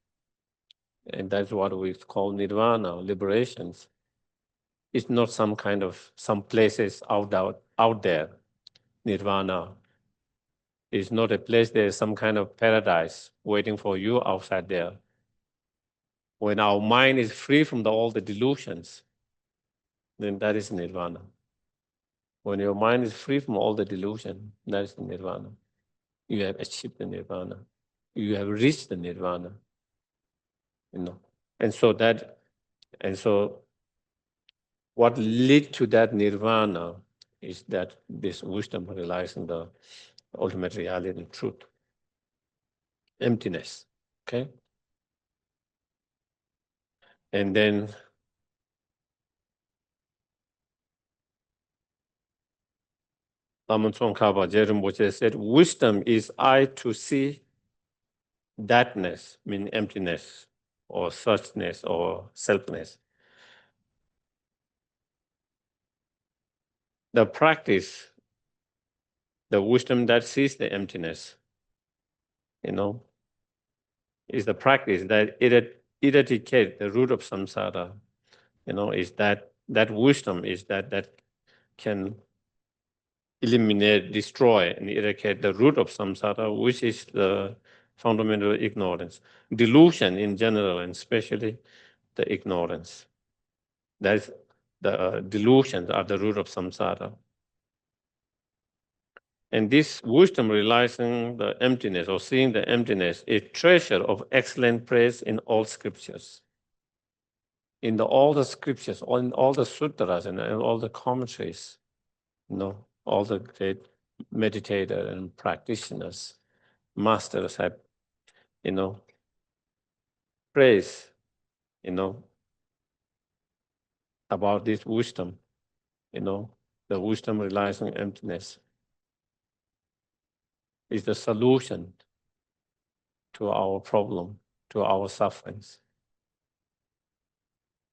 and that's what we call nirvana, liberations. It's not some places out there. Nirvana is not a place, there's some kind of paradise waiting for you outside there. When our mind is free from all the delusions, then that is nirvana. When your mind is free from all the delusion, that is nirvana. You have achieved the nirvana. You have reached the nirvana. And so what leads to that nirvana is that this wisdom realizing the ultimate reality and truth. Emptiness. Okay? And then Laman Tsongkhapa Rinpoche said, wisdom is eye to see thatness, meaning emptiness, or suchness, or selfness. The practice, the wisdom that sees the emptiness, is the practice that eradicates the root of samsara. Is that wisdom is that can eliminate, destroy, and eradicate the root of samsara, which is the fundamental ignorance. Delusion in general, and especially the ignorance. That is, the delusions are the root of samsara. And this wisdom realizing the emptiness or seeing the emptiness is treasure of excellent praise in all scriptures. In all the scriptures, in all the sutras and all the commentaries, all the great meditators and practitioners, masters have, praise, about this wisdom, the wisdom realizing emptiness is the solution to our problem, to our sufferings.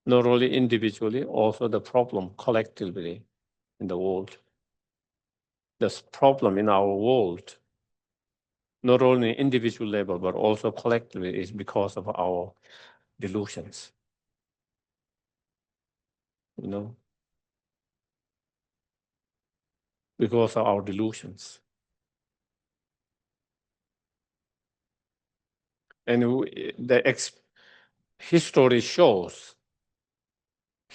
Not only individually, also the problem collectively in the world. This problem in our world, not only individual level, but also collectively, is because of our delusions. Because of our delusions. And history shows,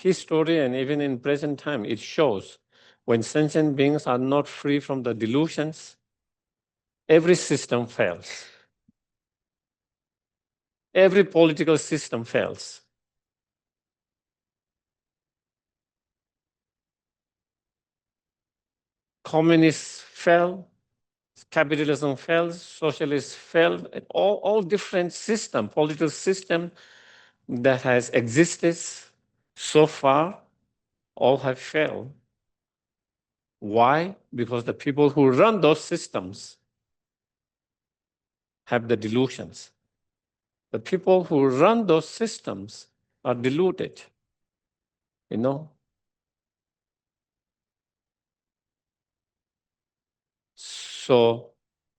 and even in present time, it shows when sentient beings are not free from the delusions, every system fails. Every political system fails. Communists fell, capitalism fails, socialists failed, all different political system that has existed so far, all have failed. Why? Because the people who run those systems have the delusions. The people who run those systems are deluded, So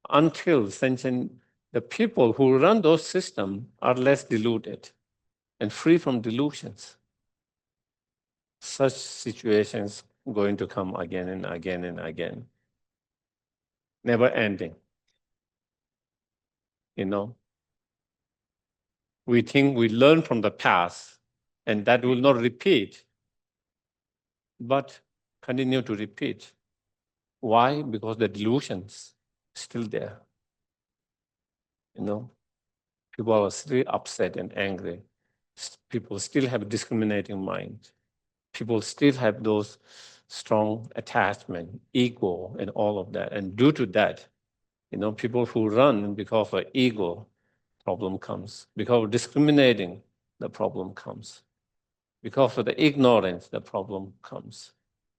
until the people who run those systems are less deluded and free from delusions, such situations going to come again and again and again, never ending. We think we learn from the past and that will not repeat, but continue to repeat. Why? Because the delusions still there. People are still upset and angry. People still have a discriminating mind. People still have those strong attachment, ego, and all of that. And due to that, people who run because of ego, problem comes. Because of discriminating, the problem comes. Because of the ignorance, the problem comes.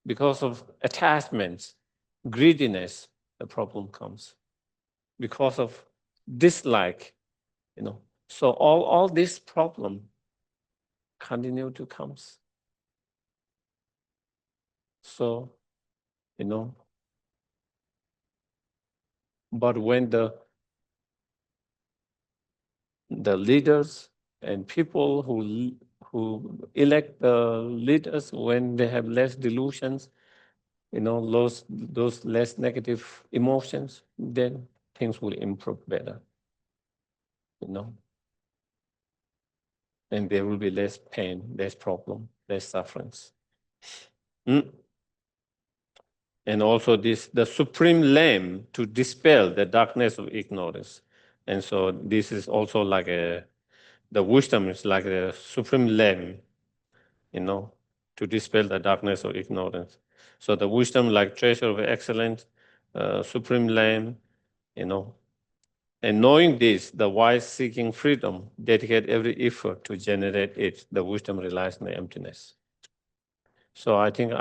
Because of attachments, greediness, the problem comes. Because of dislike, So all this problem continue to comes. So, but when the leaders and people who elect the leaders, when they have less delusions, those less negative emotions, then things will improve better, and there will be less pain, less problem, less sufferings. Mm. And also the supreme lamb to dispel the darkness of ignorance. And so this is also like the wisdom is like the supreme lamb, to dispel the darkness of ignorance. So the wisdom like treasure of excellence, supreme lamb, and knowing this, the wise seeking freedom dedicate every effort to generate it. The wisdom relies on the emptiness. So I think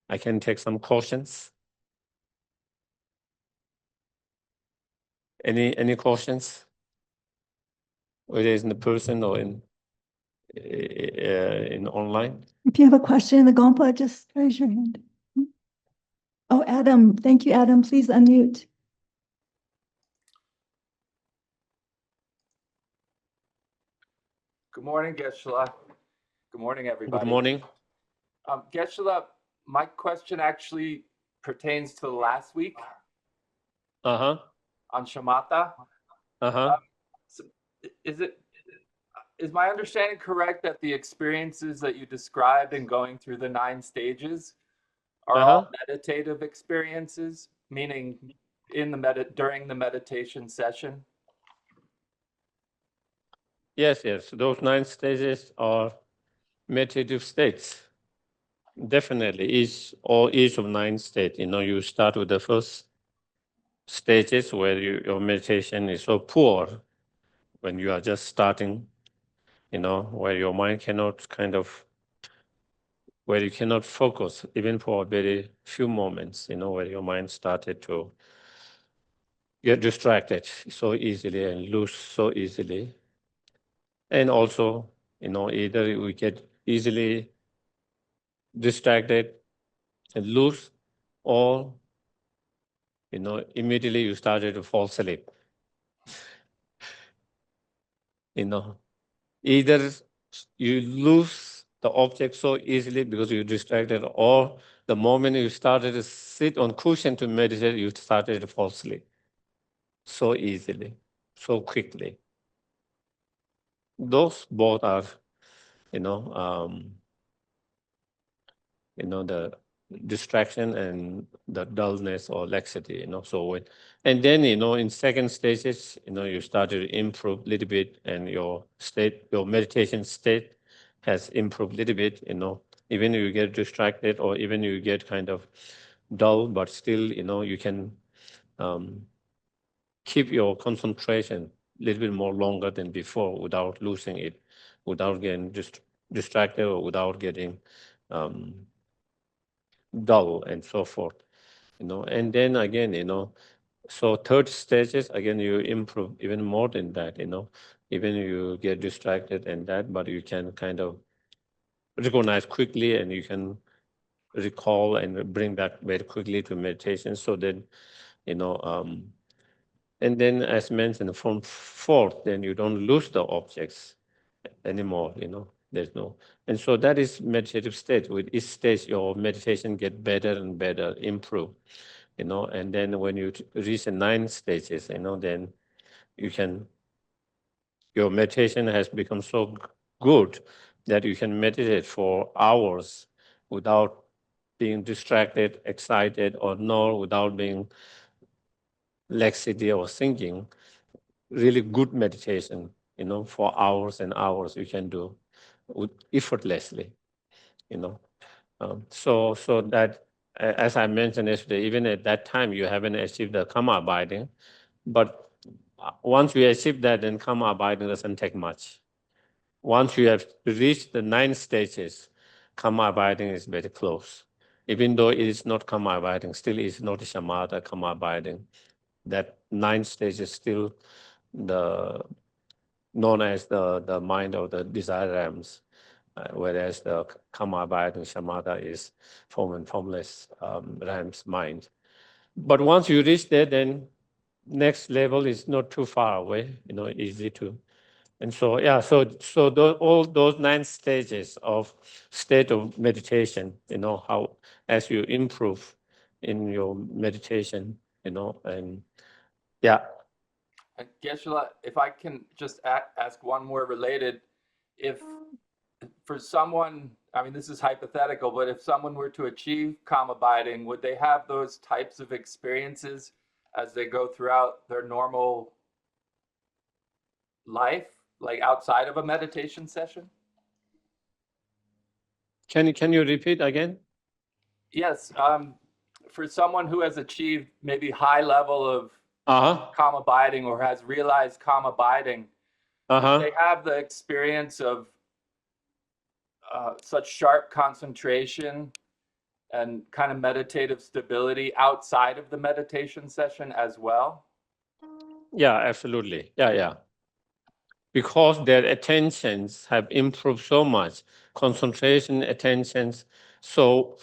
I can take some questions. Any questions? Whether it's in the person or in online? If you have a question in the Gompa, just raise your hand. Oh, Adam, thank you, Adam. Please unmute. Good morning, Geshe. Good morning, everybody. Good morning. Geshe, my question actually pertains to last week. Uh-huh. On shamatha. Uh-huh. So is my understanding correct that the experiences that you described in going through the 9 stages are all meditative experiences, meaning during the meditation session? Yes. Those 9 stages are meditative states. Definitely, each of 9 states. You start with the first stages where your meditation is so poor when you are just starting, where your mind cannot where you cannot focus even for very few moments, where your mind started to get distracted so easily and lose so easily. And also, either we get easily distracted and lose, or, immediately you started to fall asleep. Either you lose the object so easily because you're distracted, or the moment you started to sit on cushion to meditate, you started to fall asleep so easily, so quickly. Those both are, the distraction and the dullness or laxity, So and then, in second stages, you start to improve a little bit, and your meditation state has improved a little bit, Even you get distracted or even you get kind of dull, but still, you can keep your concentration a little bit more longer than before without losing it, without getting distracted or without getting dull and so forth, And then again, so third stages, again, you improve even more than that, Even you get distracted and that, but you can kind of recognize quickly and you can recall and bring back very quickly to meditation. So then, and then as mentioned, from fourth, then you don't lose the objects anymore, there's no. And so that is meditative state. With each stage, your meditation get better and better, improve, and then when you reach the 9 stages, then your meditation has become so good that you can meditate for hours without being distracted, excited, or nor without being laxity or thinking, really good meditation, for hours and hours you can do effortlessly, So that, as I mentioned yesterday, even at that time you haven't achieved the karma abiding, but once you achieve that, then karma abiding doesn't take much. Once you have reached the 9 stages, karma abiding is very close. Even though it is not karma abiding, still is not shamatha karma abiding. That 9 stage is still the known as the mind of the desire realms, whereas the karma abiding shamatha is form and formless realms mind. But once you reach there, then next level is not too far away, easy to. And so, yeah, so all those 9 stages of state of meditation, how as you improve in your meditation, and yeah. Geshe, if I can just ask one more related, if for someone, I mean, this is hypothetical, but if someone were to achieve calm abiding, would they have those types of experiences as they go throughout their normal life, like outside of a meditation session? Can you repeat again? Yes. For someone who has achieved maybe high level of calm abiding or has realized calm abiding, they have the experience of such sharp concentration and kind of meditative stability outside of the meditation session as well? Yeah, absolutely. Yeah. Because their attentions have improved so much, concentration, attentions. So,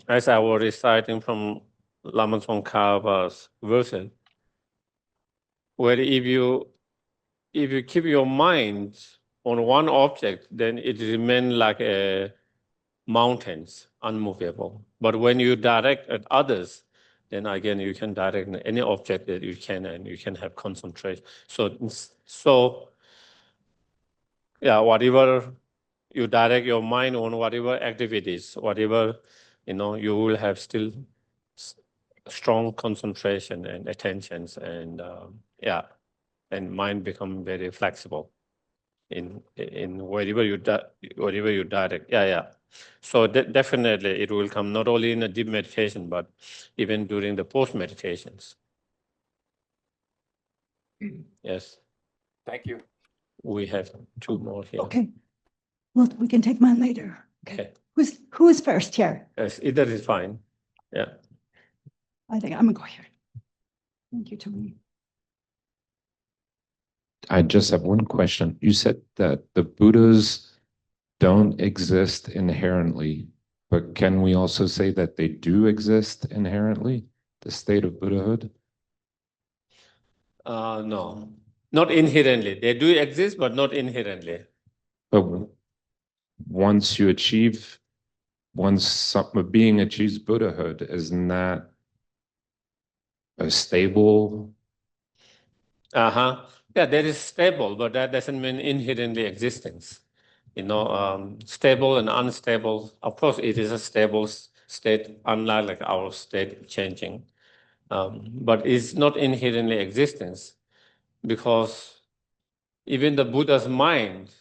as I was reciting from Lama Tsongkhapa's version, where if you keep your mind on one object, then it remains like a mountains, unmovable. But when you direct at others, then again you can direct any object that you can, and you can have concentration. So yeah, whatever you direct your mind on, whatever activities, whatever, you will have still strong concentration and attentions, and and mind become very flexible in whatever you direct. Yeah. So definitely it will come not only in a deep meditation, but even during the post meditations. Yes. Thank you. We have 2 more here. Okay. Well, we can take mine later. Okay. Who is first here? Yes, either is fine. Yeah. I think I'm gonna go here. Thank you, Tony. I just have one question. You said that the Buddhas don't exist inherently, but can we also say that they do exist inherently, the state of Buddhahood? No, not inherently. They do exist, but not inherently. But once a being achieves Buddhahood, isn't that a stable? Yeah, that is stable, but that doesn't mean inherently existence. Stable and unstable. Of course, it is a stable state, unlike like our state changing. But it's not inherently existence, because even the Buddha's mind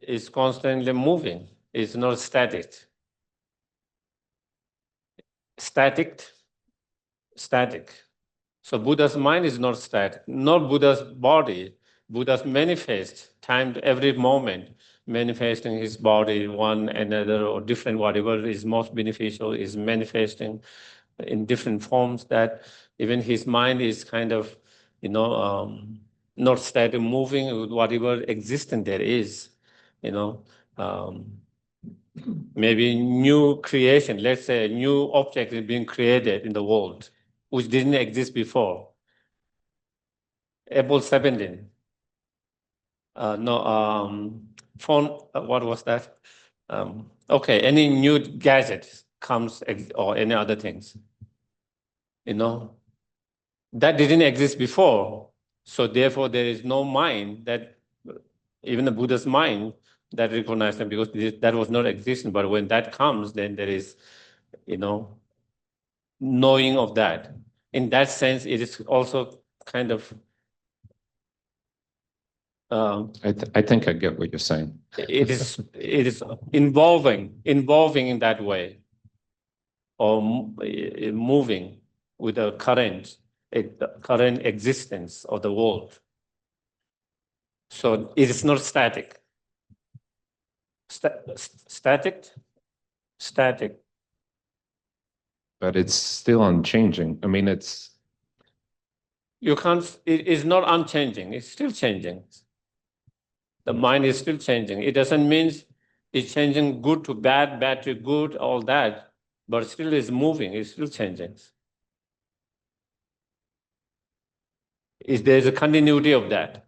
is constantly moving. It's not static. Static. So Buddha's mind is not static, nor Buddha's body. Buddha's manifest time every moment, manifesting his body, one another, or different, whatever is most beneficial is manifesting in different forms, that even his mind is kind of, not static, moving with whatever existence there is, maybe new creation, let's say a new object is being created in the world, which didn't exist before. Apple 17. Phone, what was that? Okay, any new gadget comes, or any other things, that didn't exist before. So therefore, there is no mind that, even the Buddha's mind, that recognizes them, because that was not existing. But when that comes, then there is, knowing of that. in that sense, it is also kind of I think I get what you're saying. it is involving in that way, or moving with the current existence of the world. So it is not static. Static. But it's still unchanging. I mean, it's You can't. It is not unchanging. It's still changing. The mind is still changing. It doesn't mean it's changing good to bad, bad to good, all that, but still is moving. It's still changing. There's a continuity of that.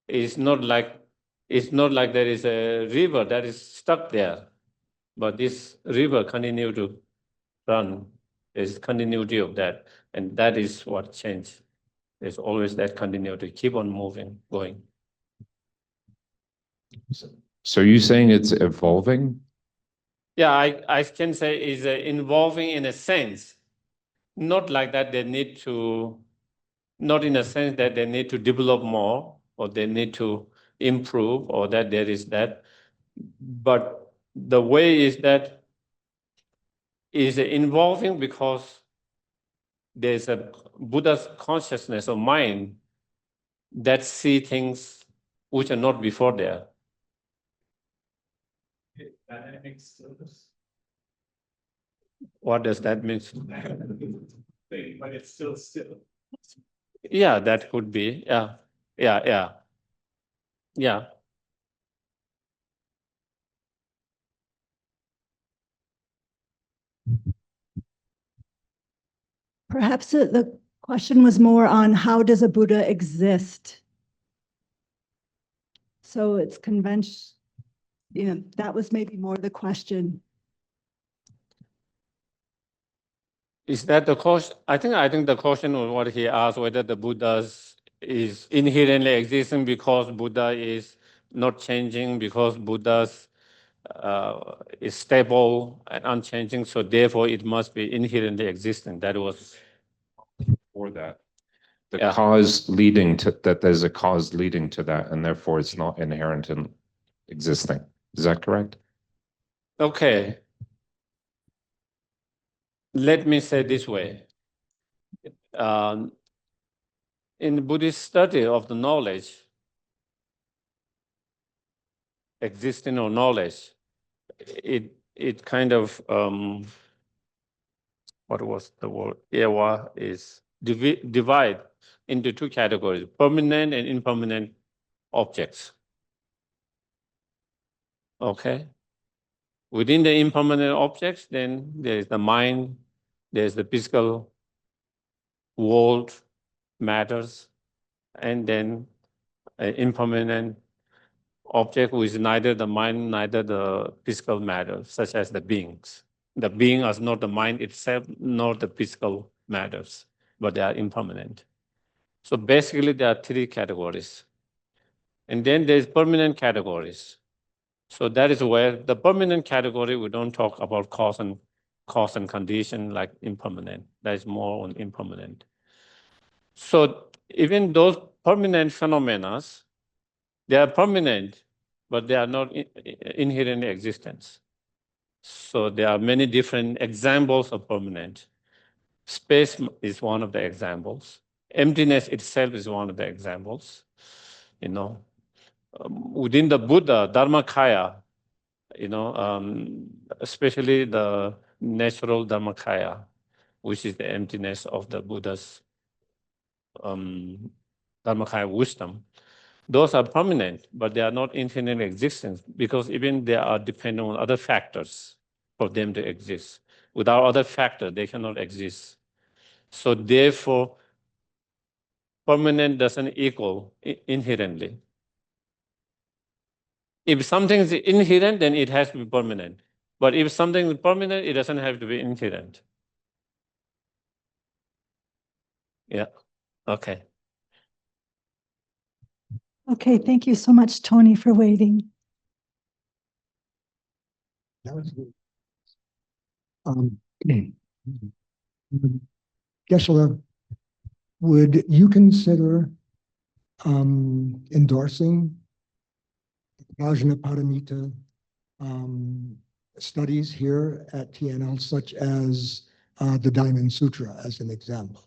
It's not like there is a river that is stuck there, but this river continue to run. There's continuity of that, and that is what changed. There's always that continuity. Keep on moving, going. so you're saying it's evolving? Yeah, I can say is involving in a sense, not like that they need to, not in a sense that they need to develop more or they need to improve or that there is that, but the way is that is involving because there's a Buddha's consciousness or mind that see things which are not before there. What does that mean? But it's still. Yeah, that could be. Yeah. Perhaps the question was more on how does a Buddha exist? So it's convention, that was maybe more the question. Is that the question? I think the question was what he asked, whether the Buddha is inherently existing because Buddha is not changing, because Buddha is stable and unchanging, so therefore it must be inherently existing. That was For that. The cause leading to that, there's a cause leading to that, and therefore it's not inherent in existing. Is that correct? okay. Let me say this way. In the Buddhist study of the knowledge, existing or knowledge, it kind of what was the word? Ewa is divide into two categories: permanent and impermanent objects. Okay. Within the impermanent objects, then there is the mind, there's the physical world, matters, and then an impermanent object which is neither the mind, neither the physical matter, such as the beings. The being is not the mind itself, nor the physical matters, but they are impermanent. So basically, there are three categories. And then there's permanent categories. So that is where the permanent category, we don't talk about cause and condition like impermanent. That is more on impermanent. So even those permanent phenomena, they are permanent, but they are not inherently existent. So there are many different examples of permanent. Space is one of the examples. Emptiness itself is one of the examples. Within the Buddha, Dharmakaya, especially the natural Dharmakaya, which is the emptiness of the Buddha's Dharmakaya wisdom. Those are permanent, but they are not infinitely existent because even they are dependent on other factors for them to exist. Without other factors, they cannot exist. So therefore, permanent doesn't equal inherently. If something is inherent, then it has to be permanent. But if something is permanent, it doesn't have to be inherent. Yeah, okay. Okay, thank you so much, Tony, for waiting. That was good. Geshe, would you consider endorsing Prajnaparamita studies here at TNL, such as the Diamond Sutra, as an example?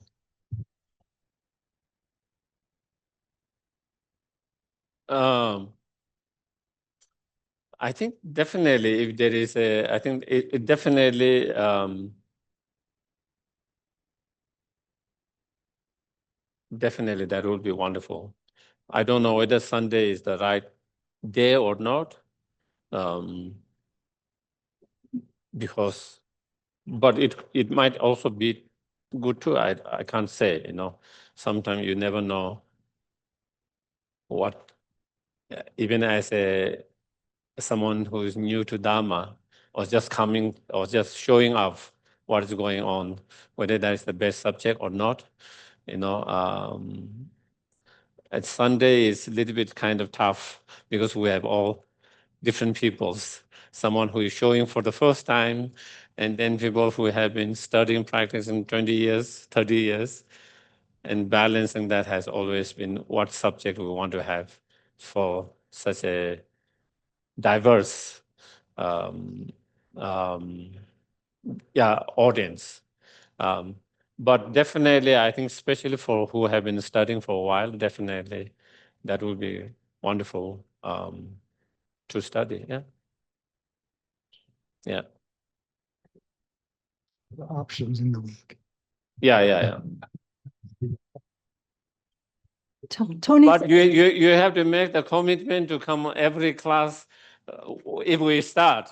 I think definitely if there is I think it definitely definitely that would be wonderful. I don't know whether Sunday is the right day or not, because, but it might also be good too. I can't say, sometimes you never know what, even as someone who is new to Dharma or just coming or just showing off what is going on, whether that is the best subject or not, at Sunday is a little bit kind of tough because we have all different peoples. Someone who is showing for the first time, and then people who have been studying, practicing 20 years, 30 years, and balancing that has always been what subject we want to have for such a diverse audience. But definitely, I think especially for who have been studying for a while, definitely that would be wonderful to study. Yeah. The options in the week. Yeah. Tony, But you have to make the commitment to come every class if we start.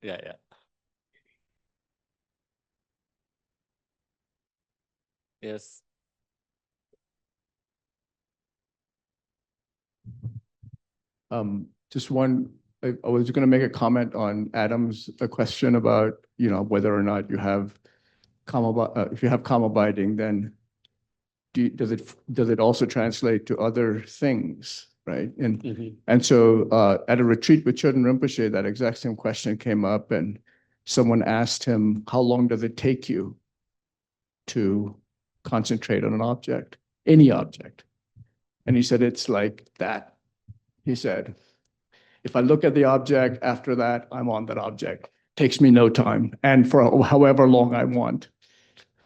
Yeah. Yes. Just one, I was going to make a comment on Adam's question about, whether or not you have if you have calm abiding, then does it also translate to other things, right? And so at a retreat with Choden Rinpoche, that exact same question came up, and someone asked him, how long does it take you to concentrate on an object, any object? And he said, it's like that. He said, if I look at the object, after that, I'm on that object. Takes me no time, and for however long I want.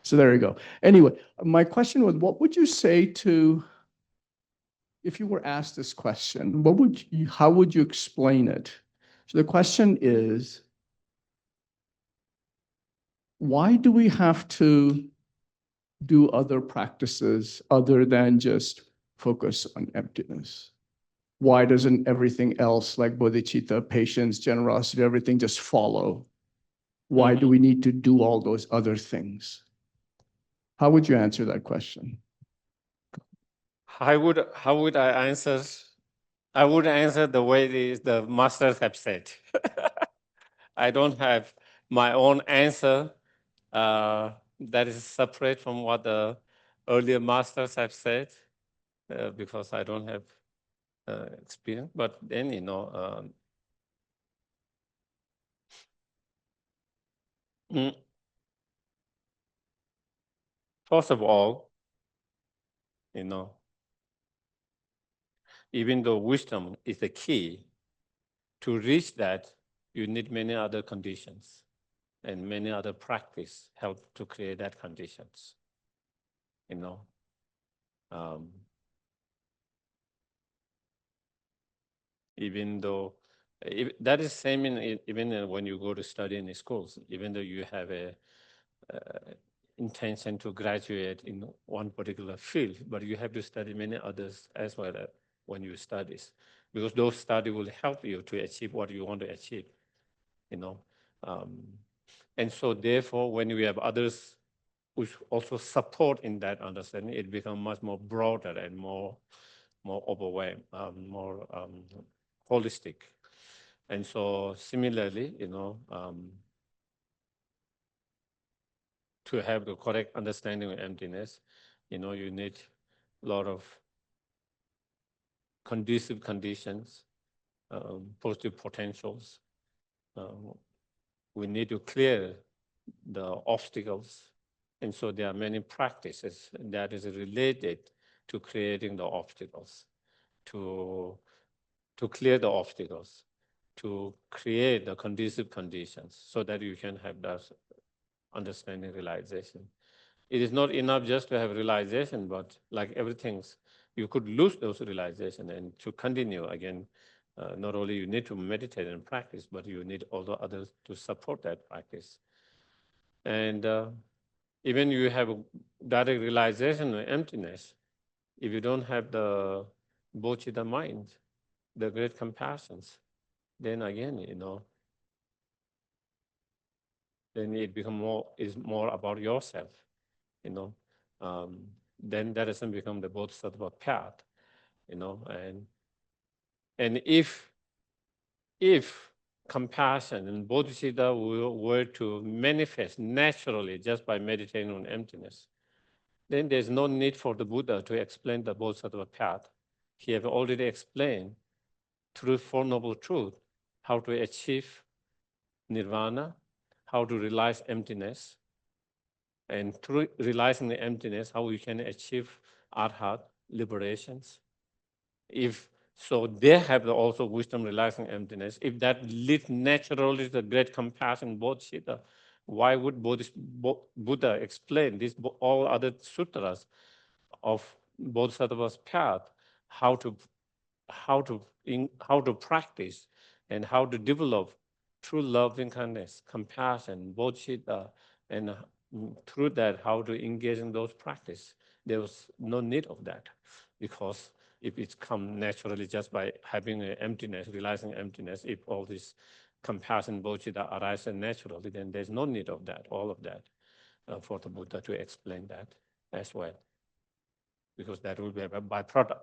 So there you go. Anyway, my question was, what would you say to, if you were asked this question, how would you explain it? So the question is, why do we have to do other practices other than just focus on emptiness? Why doesn't everything else, like bodhicitta, patience, generosity, everything just follow? Why do we need to do all those other things? How would you answer that question? How would I answer? I would answer the way the masters have said. I don't have my own answer that is separate from what the earlier masters have said, because I don't have experience. But then, first of all, even though wisdom is the key, to reach that, you need many other conditions, and many other practice help to create that conditions. Even though that is same even when you go to study in the schools, even though you have a intention to graduate in one particular field, but you have to study many others as well when you study, because those studies will help you to achieve what you want to achieve, and so therefore, when we have others which also support in that understanding, it becomes much more broader and more overwhelming, more holistic. And so similarly, to have the correct understanding of emptiness, you need a lot of conducive conditions positive potentials. We need to clear the obstacles. And so there are many practices that is related to creating the obstacles, to clear the obstacles, to create the conducive conditions so that you can have that understanding realization. It is not enough just to have realization, but like everything, you could lose those realization, and to continue again, not only you need to meditate and practice, but you need also others to support that practice. And even you have a direct realization of emptiness, if you don't have the bodhicitta mind, the great compassions, then again, then it is more about yourself, you know. Then that doesn't become the bodhisattva path, and if compassion and bodhicitta were to manifest naturally just by meditating on emptiness, then there's no need for the Buddha to explain the bodhisattva path. He have already explained through Four Noble Truths how to achieve nirvana, how to realize emptiness, and through realizing the emptiness, how we can achieve arhat, liberations. If so, they have also wisdom realizing emptiness. If that leads naturally to the great compassion, bodhicitta, why would Buddha explain this, all other sutras of bodhisattva's path, how to practice and how to develop true loving kindness, compassion, bodhicitta, and through that, how to engage in those practice. There was no need of that, because if it comes naturally just by having an emptiness, realizing emptiness, if all this compassion, bodhicitta arises naturally, then there's no need of that, all of that, for the Buddha to explain that as well. Because that will be a byproduct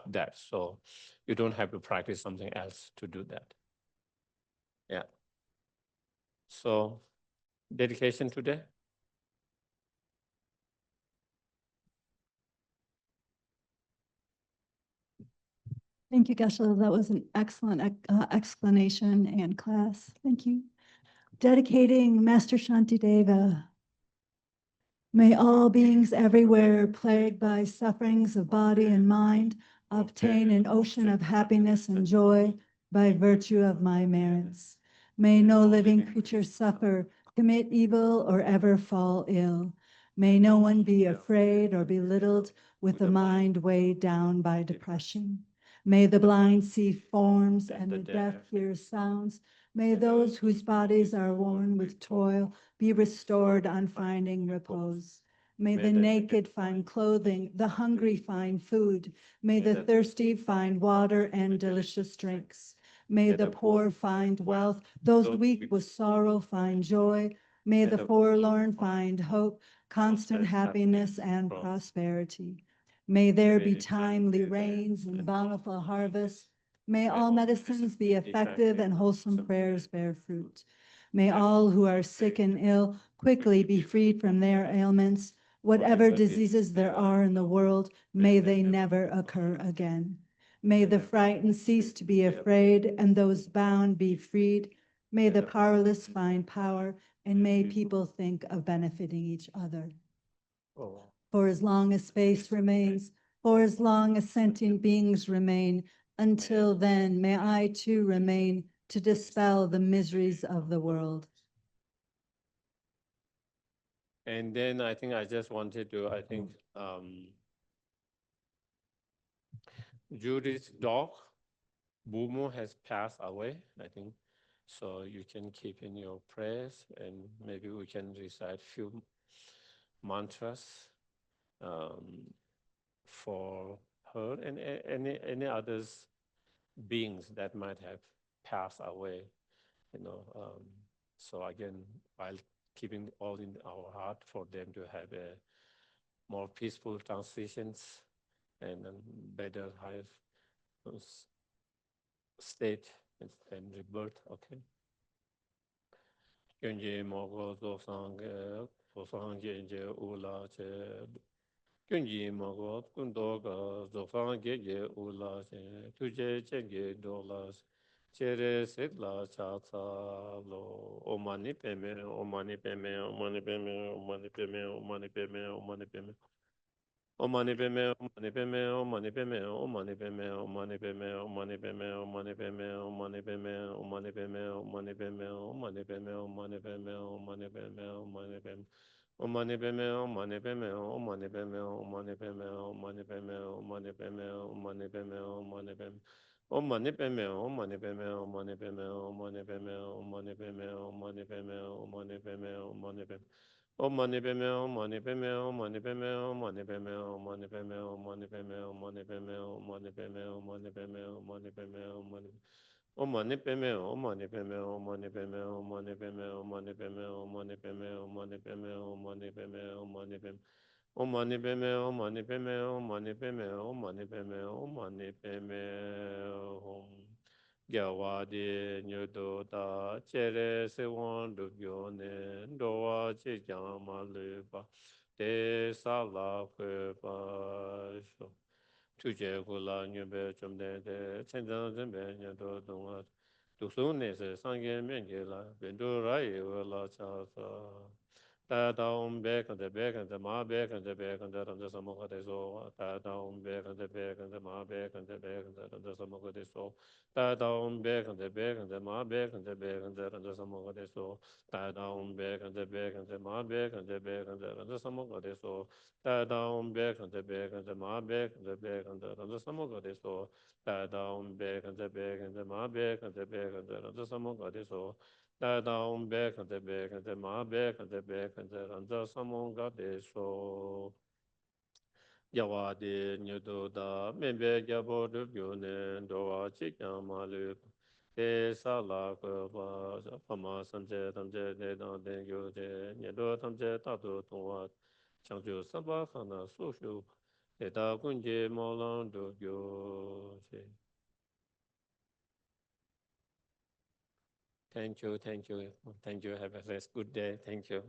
that. So you don't have to practice something else to do that. Yeah. So dedication today. Thank you, Geshe. That was an excellent explanation and class. Thank you. Dedicating Master Shantideva. May all beings everywhere plagued by sufferings of body and mind obtain an ocean of happiness and joy by virtue of my merits. May no living creature suffer, commit evil, or ever fall ill. May no one be afraid or belittled with a mind weighed down by depression. May the blind see forms and the deaf hear sounds. May those whose bodies are worn with toil be restored on finding repose. May the naked find clothing, the hungry find food. May the thirsty find water and delicious drinks. May the poor find wealth, those weak with sorrow find joy. May the forlorn find hope, constant happiness and prosperity. May there be timely rains and bountiful harvests. May all medicines be effective and wholesome prayers bear fruit. May all who are sick and ill quickly be freed from their ailments. Whatever diseases there are in the world, may they never occur again. May the frightened cease to be afraid and those bound be freed. May the powerless find power, and may people think of benefiting each other. For as long as space remains, for as long as sentient beings remain, until then, may I too remain to dispel the miseries of the world. And then I think I just wanted to, Judy's dog, Bumo, has passed away, I think. So you can keep in your prayers, and maybe we can recite few mantras for her and any others beings that might have passed away, So again, while keeping all in our heart for them to have a more peaceful transitions and better higher state and rebirth. Okay. Yonje mogo zosang ula che Kunji Mago, Kundoga, Zofan Gege Ulas, Tuje Chenge Dolas, Chere Sigla Chata, Lo, Omani Peme, Omani Peme, Omani Peme, Omani Peme, Omani Peme, Omani Peme. O mani peme, o mani peme, o mani peme, o mani peme, o mani peme, o mani peme, o mani peme, o mani peme, o mani peme, o mani peme, o mani peme, o mani peme, o mani peme, o mani peme. O mani peme, o mani peme, o mani peme, o mani peme, o mani peme, o mani peme, o mani peme, o mani peme. O mani peme, o mani peme, o mani peme, o mani peme, o mani peme, o mani peme, o mani peme, o mani peme. O mani peme, o mani peme, o mani peme, o mani peme, o mani peme, o mani peme, o mani peme, o mani peme, o mani peme, o mani peme, o mani O mani peme, o mani peme, o mani peme, o mani peme, o mani peme, o mani peme, o mani peme, o mani peme, o mani peme. O mani peme, o mani peme, o mani peme, o mani peme, o mani peme, om. Gyawa de nyodo da chere se wan du gyo ne do wa che kyang ma le pa de sa la kwe pa sho. Tu je gu la nyo be chom de chen zang zhen be nyodo dong wa du su ne se sang ye men ge la ben du ra ye we la cha sa. Ta daum be kan de ma be kan de ram de samo ka de so ta daum be kan de ma be kan de ram de samo ka de so ta daum be kan de ma be kan de ram de samo ka de so ta daum be kan de ma be kan de ram de samo ka de so ta daum be kan de ma be kan de ram de samo ka de so ta daum be kan de ma be kan de ram de samo ka de so da daum be kan de ma be kan de ran za samong ga de so yawa de nyodo da me be ga bo du gyo ne do wa chi kya ma lu de sa la ko ba pa ma san je tam je de da de gyo de nyodo tam je ta do tong wa chang ju sa ba kha na su shu de da kun je mo lang do gyo che. Thank you, thank you, thank you. Have a good day. Thank you.